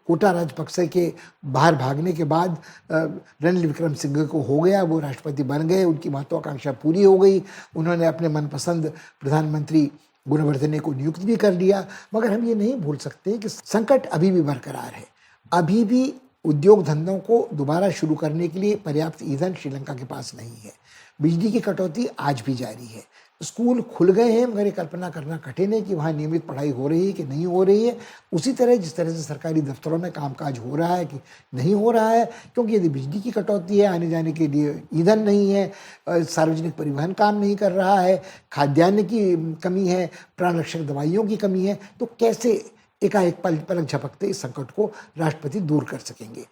कोटा राजपक्सा के बाहर भागने के बाद रणनील विक्रमसिंघे को हो गया, वो राष्ट्रपति बन गए, उनकी महत्वाकांक्षा पूरी हो गई, उन्होंने अपने मनपसंद प्रधानमंत्री गुणवर्धने को नियुक्त भी कर लिया। मगर हम ये नहीं भूल सकते कि संकट अभी भी बरकरार है। अभी भी उद्योग धंधों को दोबारा शुरू करने के लिए पर्याप्त ईंधन श्रीलंका के पास नहीं है। बिजली की कटौती आज भी जारी है। स्कूल खुल गए हैं, मगर ये कल्पना करना कठिन है कि वहाँ नियमित पढ़ाई हो रही है कि नहीं हो रही है। उसी तरह जिस तरह से सरकारी दफ्तरों में कामकाज हो रहा है कि नहीं हो रहा है, क्योंकि यदि बिजली की कटौती है, आने जाने के लिए ईंधन नहीं है, सार्वजनिक परिवहन काम नहीं कर रहा है, खाद्यान्न की कमी है, प्राण रक्षक दवाइयों की कमी है, तो कैसे एकाएक पलक झपकते इस संकट को राष्ट्रपति दूर कर सकेंगे।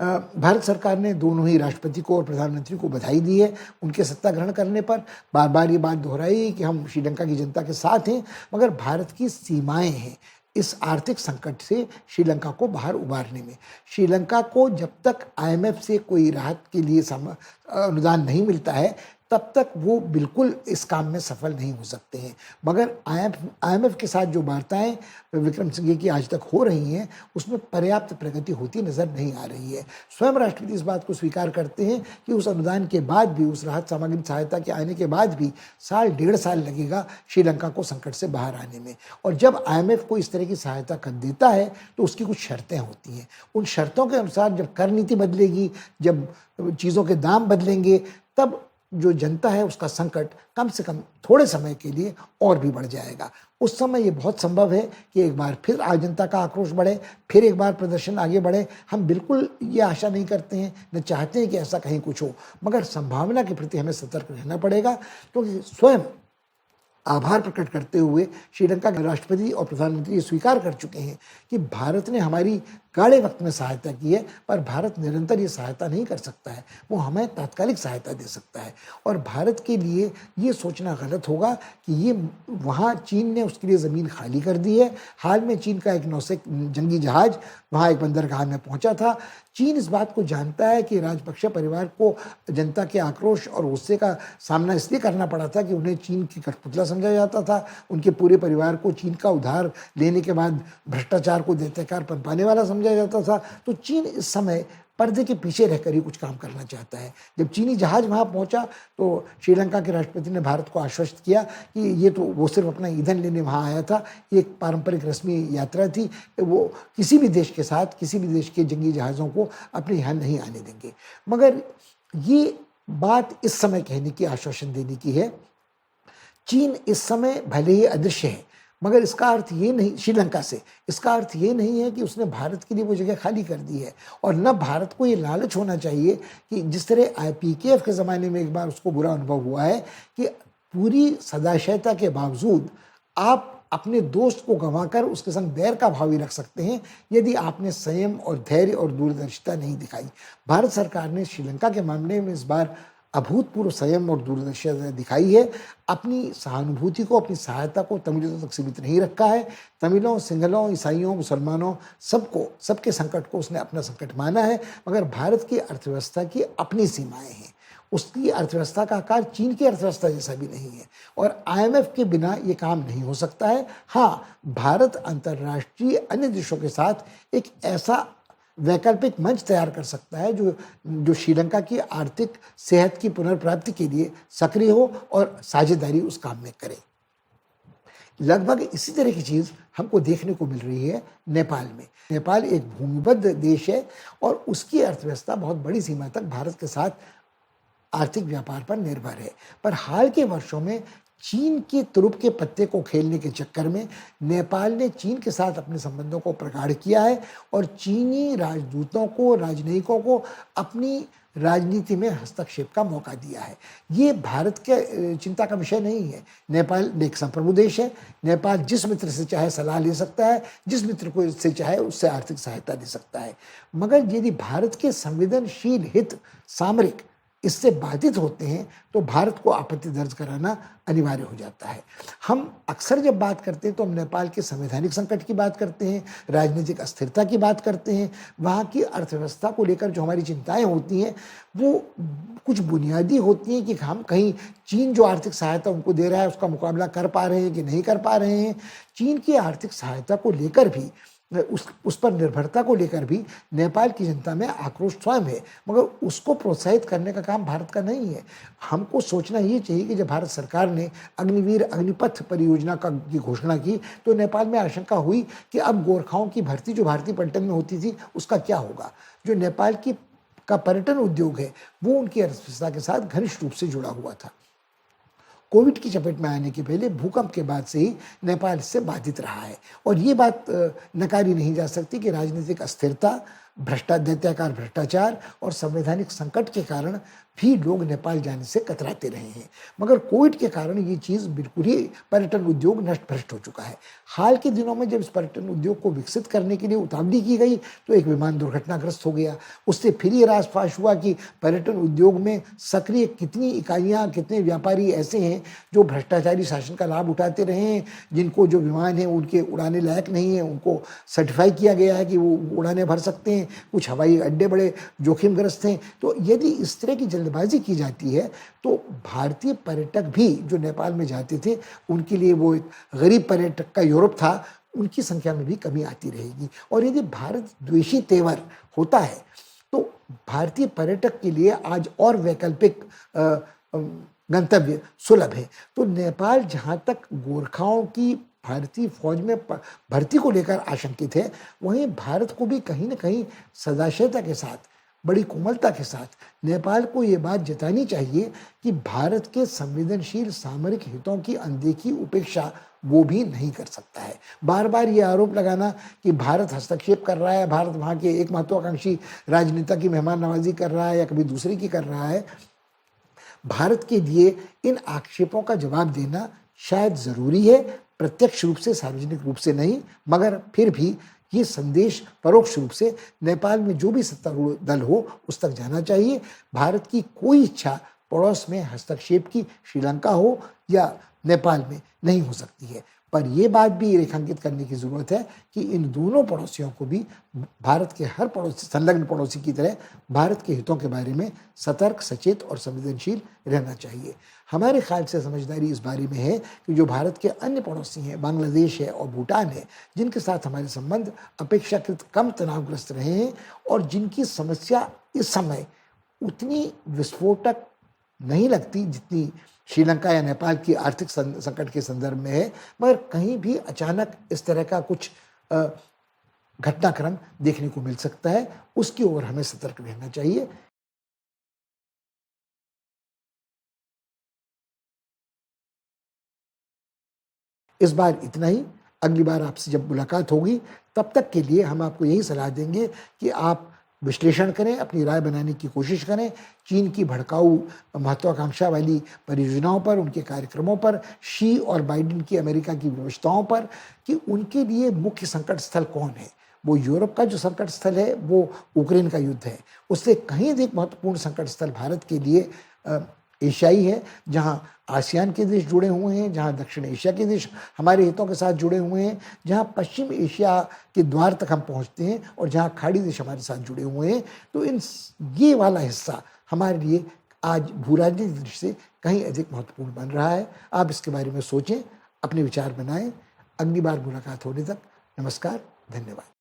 भारत सरकार ने दोनों ही राष्ट्रपति को और प्रधानमंत्री को बधाई दी है उनके सत्ता ग्रहण करने पर। बार बार ये बात दोहराई कि हम श्रीलंका की जनता के साथ हैं, मगर भारत की सीमाएं हैं इस आर्थिक संकट से श्रीलंका को बाहर उबारने में। श्रीलंका को जब तक IMF से कोई राहत के लिए अनुदान नहीं मिलता है, तब तक वो बिल्कुल इस काम में सफल नहीं हो सकते हैं। मगर IMF के साथ जो वार्ताएं विक्रमसिंघे की आज तक हो रही हैं, उसमें पर्याप्त प्रगति होती नजर नहीं आ रही है। स्वयं राष्ट्रपति इस बात को स्वीकार करते हैं कि उस अनुदान के बाद भी, उस राहत सामग्री सहायता के आने के बाद भी डेढ़ साल लगेगा श्रीलंका को संकट से बाहर आने में। और जब IMF को इस तरह की सहायता कर देता है तो उसकी कुछ शर्तें होती हैं। उन शर्तों के अनुसार जब कर नीति बदलेगी, जब चीज़ों के दाम बदलेंगे, तब जो जनता है उसका संकट कम से कम थोड़े समय के लिए और भी बढ़ जाएगा। उस समय ये बहुत संभव है कि एक बार फिर आज जनता का आक्रोश बढ़े, फिर एक बार प्रदर्शन आगे बढ़े। हम बिल्कुल ये आशा नहीं करते हैं, न चाहते हैं कि ऐसा कहीं कुछ हो, मगर संभावना के प्रति हमें सतर्क रहना पड़ेगा, क्योंकि स्वयं आभार प्रकट करते हुए श्रीलंका के राष्ट्रपति और प्रधानमंत्री ये स्वीकार कर चुके हैं कि भारत ने हमारी काले वक्त में सहायता की है, पर भारत निरंतर ये सहायता नहीं कर सकता है, वो हमें तात्कालिक सहायता दे सकता है। और भारत के लिए ये सोचना गलत होगा कि ये वहाँ चीन ने उसके लिए ज़मीन खाली कर दी है। हाल में चीन का एक नौसेना जंगी जहाज वहाँ एक बंदरगाह में पहुँचा था। चीन इस बात को जानता है कि राजपक्षे परिवार को जनता के आक्रोश और गुस्से का सामना इसलिए करना पड़ा था कि उन्हें चीन की कठपुतला समझा जाता था, उनके पूरे परिवार को चीन का उधार लेने के बाद भ्रष्टाचार को दैत्याकार पनपाने वाला समझा जाता था। तो चीन इस समय पर्दे के पीछे रहकर ही कुछ काम करना चाहता है। जब चीनी जहाज वहाँ पहुँचा तो श्रीलंका के राष्ट्रपति ने भारत को आश्वस्त किया कि ये तो वो सिर्फ अपना ईंधन लेने वहाँ आया था, ये एक पारंपरिक रस्मी यात्रा थी, वो किसी भी देश के साथ, किसी भी देश के जंगी जहाज़ों को अपने यहाँ नहीं आने देंगे। मगर ये बात इस समय कहने की, आश्वासन देने की है। चीन इस समय भले ही अदृश्य है, मगर इसका अर्थ ये नहीं, श्रीलंका से, इसका अर्थ ये नहीं है कि उसने भारत के लिए वो जगह खाली कर दी है। और न भारत को ये लालच होना चाहिए कि जिस तरह पीकेएफ के ज़माने में एक बार उसको बुरा अनुभव हुआ है कि पूरी सदाशयता के बावजूद आप अपने दोस्त को गंवाकर उसके संग बैर का भाव ही रख सकते हैं यदि आपने संयम और धैर्य और दूरदर्शिता नहीं दिखाई। भारत सरकार ने श्रीलंका के मामले में इस बार अभूतपूर्व संयम और दूरदर्शिता दिखाई है। अपनी सहानुभूति को, अपनी सहायता को तमिलों तक सीमित नहीं रखा है। तमिलों, सिंहलों, ईसाइयों, मुसलमानों, सबको, सबके संकट को उसने अपना संकट माना है। मगर भारत की अर्थव्यवस्था की अपनी सीमाएं हैं। उसकी अर्थव्यवस्था का आकार चीन की अर्थव्यवस्था जैसा भी नहीं है और आईएमएफ के बिना ये काम नहीं हो सकता है। हाँ, भारत अंतर्राष्ट्रीय अन्य देशों के साथ एक ऐसा वैकल्पिक मंच तैयार कर सकता है जो श्रीलंका की आर्थिक सेहत की पुनर्प्राप्ति के लिए सक्रिय हो और साझेदारी उस काम में करे। लगभग इसी तरह की चीज़ हमको देखने को मिल रही है नेपाल में। नेपाल एक भूमिबद्ध देश है और उसकी अर्थव्यवस्था बहुत बड़ी सीमा तक भारत के साथ आर्थिक व्यापार पर निर्भर है। पर हाल के वर्षों में चीन के तुरुप के पत्ते को खेलने के चक्कर में नेपाल ने चीन के साथ अपने संबंधों को प्रगाढ़ किया है और चीनी राजदूतों को, राजनयिकों को अपनी राजनीति में हस्तक्षेप का मौका दिया है। ये भारत के चिंता का विषय नहीं है। नेपाल एक संप्रभु देश है। नेपाल जिस मित्र से चाहे सलाह ले सकता है, जिस मित्र को से चाहे उससे आर्थिक सहायता ले सकता है। मगर यदि भारत के संवेदनशील हित, सामरिक इससे बाधित होते हैं तो भारत को आपत्ति दर्ज कराना अनिवार्य हो जाता है। हम अक्सर जब बात करते हैं तो हम नेपाल के संवैधानिक संकट की बात करते हैं, राजनीतिक अस्थिरता की बात करते हैं। वहाँ की अर्थव्यवस्था को लेकर जो हमारी चिंताएं होती हैं वो कुछ बुनियादी होती हैं कि हम कहीं चीन जो आर्थिक सहायता उनको दे रहा है उसका मुकाबला कर पा रहे हैं कि नहीं कर पा रहे हैं। चीन की आर्थिक सहायता को लेकर भी, उस पर निर्भरता को लेकर भी नेपाल की जनता में आक्रोश स्वयं है, मगर उसको प्रोत्साहित करने का काम भारत का नहीं है। हमको सोचना ये चाहिए कि जब भारत सरकार ने अग्निवीर, अग्निपथ परियोजना की घोषणा की तो नेपाल में आशंका हुई कि अब गोरखाओं की भर्ती जो भारतीय पलटन में होती थी उसका क्या होगा। जो नेपाल का पर्यटन उद्योग है वो उनकी अर्थव्यवस्था के साथ घनिष्ठ रूप से जुड़ा हुआ था। कोविड की चपेट में आने के पहले, भूकंप के बाद से ही नेपाल इससे बाधित रहा है और ये बात नकारी नहीं जा सकती कि राजनीतिक अस्थिरता, दैत्याकार भ्रष्टाचार और संवैधानिक संकट के कारण भी लोग नेपाल जाने से कतराते रहे हैं। मगर कोविड के कारण ये चीज़ बिल्कुल ही, पर्यटन उद्योग नष्ट भ्रष्ट हो चुका है। हाल के दिनों में जब इस पर्यटन उद्योग को विकसित करने के लिए उतावली की गई तो एक विमान दुर्घटनाग्रस्त हो गया। उससे फिर ये रासपाश हुआ कि पर्यटन उद्योग में सक्रिय कितनी इकाइयाँ, कितने व्यापारी ऐसे हैं जो भ्रष्टाचारी शासन का लाभ उठाते रहे हैं, जिनको जो विमान हैं उनके उड़ाने लायक नहीं है, उनको सर्टिफाई किया गया है कि वो उड़ाने भर सकते हैं, कुछ हवाई अड्डे बड़े जोखिमग्रस्त हैं। तो यदि इस तरह की जल्दबाजी की जाती है तो भारतीय पर्यटक भी जो नेपाल में जाते थे, उनके लिए वो एक गरीब पर्यटक का यूरोप था, उनकी संख्या में भी कमी आती रहेगी। और यदि भारत द्वेषी तेवर होता है तो भारतीय पर्यटक के लिए आज और वैकल्पिक गंतव्य सुलभ है। तो नेपाल जहाँ तक गोरखाओं की भारतीय फौज में भर्ती को लेकर आशंकित है, वहीं भारत को भी कहीं न कहीं सदाशयता के साथ, बड़ी कोमलता के साथ नेपाल को ये बात जतानी चाहिए कि भारत के संवेदनशील सामरिक हितों की अनदेखी, उपेक्षा वो भी नहीं कर सकता है। बार बार ये आरोप लगाना कि भारत हस्तक्षेप कर रहा है, भारत वहाँ के एक महत्वाकांक्षी राजनेता की मेहमान नवाजी कर रहा है या कभी दूसरे की कर रहा है, भारत के लिए इन आक्षेपों का जवाब देना शायद ज़रूरी है, प्रत्यक्ष रूप से, सार्वजनिक रूप से नहीं, मगर फिर भी ये संदेश परोक्ष रूप से नेपाल में जो भी सत्तारूढ़ दल हो उस तक जाना चाहिए। भारत की कोई इच्छा पड़ोस में हस्तक्षेप की, श्रीलंका हो या नेपाल में, नहीं हो सकती है। पर यह बात भी रेखांकित करने की ज़रूरत है कि इन दोनों पड़ोसियों को भी भारत के हर पड़ोसी, संलग्न पड़ोसी की तरह भारत के हितों के बारे में सतर्क, सचेत और संवेदनशील रहना चाहिए। हमारे ख्याल से समझदारी इस बारे में है कि जो भारत के अन्य पड़ोसी हैं, बांग्लादेश है और भूटान है, जिनके साथ हमारे संबंध अपेक्षाकृत कम तनावग्रस्त रहे हैं और जिनकी समस्या इस समय उतनी विस्फोटक नहीं लगती जितनी श्रीलंका या नेपाल की आर्थिक संकट के संदर्भ में है, मगर कहीं भी अचानक इस तरह का कुछ घटनाक्रम देखने को मिल सकता है, उसकी ओर हमें सतर्क रहना चाहिए। इस बार इतना ही। अगली बार आपसे जब मुलाकात होगी तब तक के लिए हम आपको यही सलाह देंगे कि आप विश्लेषण करें, अपनी राय बनाने की कोशिश करें। चीन की भड़काऊ महत्वाकांक्षा वाली परियोजनाओं पर, उनके कार्यक्रमों पर, शी और बाइडेन की अमेरिका की विवशताओं पर, कि उनके लिए मुख्य संकट स्थल कौन है। वो यूरोप का जो संकट स्थल है वो उक्रेन का युद्ध है। उससे कहीं अधिक महत्वपूर्ण संकट स्थल भारत के लिए एशियाई है, जहाँ आसियान के देश जुड़े हुए हैं, जहाँ दक्षिण एशिया के देश हमारे हितों के साथ जुड़े हुए हैं, जहाँ पश्चिम एशिया के द्वार तक हम पहुँचते हैं और जहाँ खाड़ी देश हमारे साथ जुड़े हुए हैं। तो ये वाला हिस्सा हमारे लिए आज भू राजनीतिक दृष्टि से कहीं अधिक महत्वपूर्ण बन रहा है। आप इसके बारे में सोचें, अपने विचार बनाएं। अगली बार मुलाकात होने तक नमस्कार, धन्यवाद।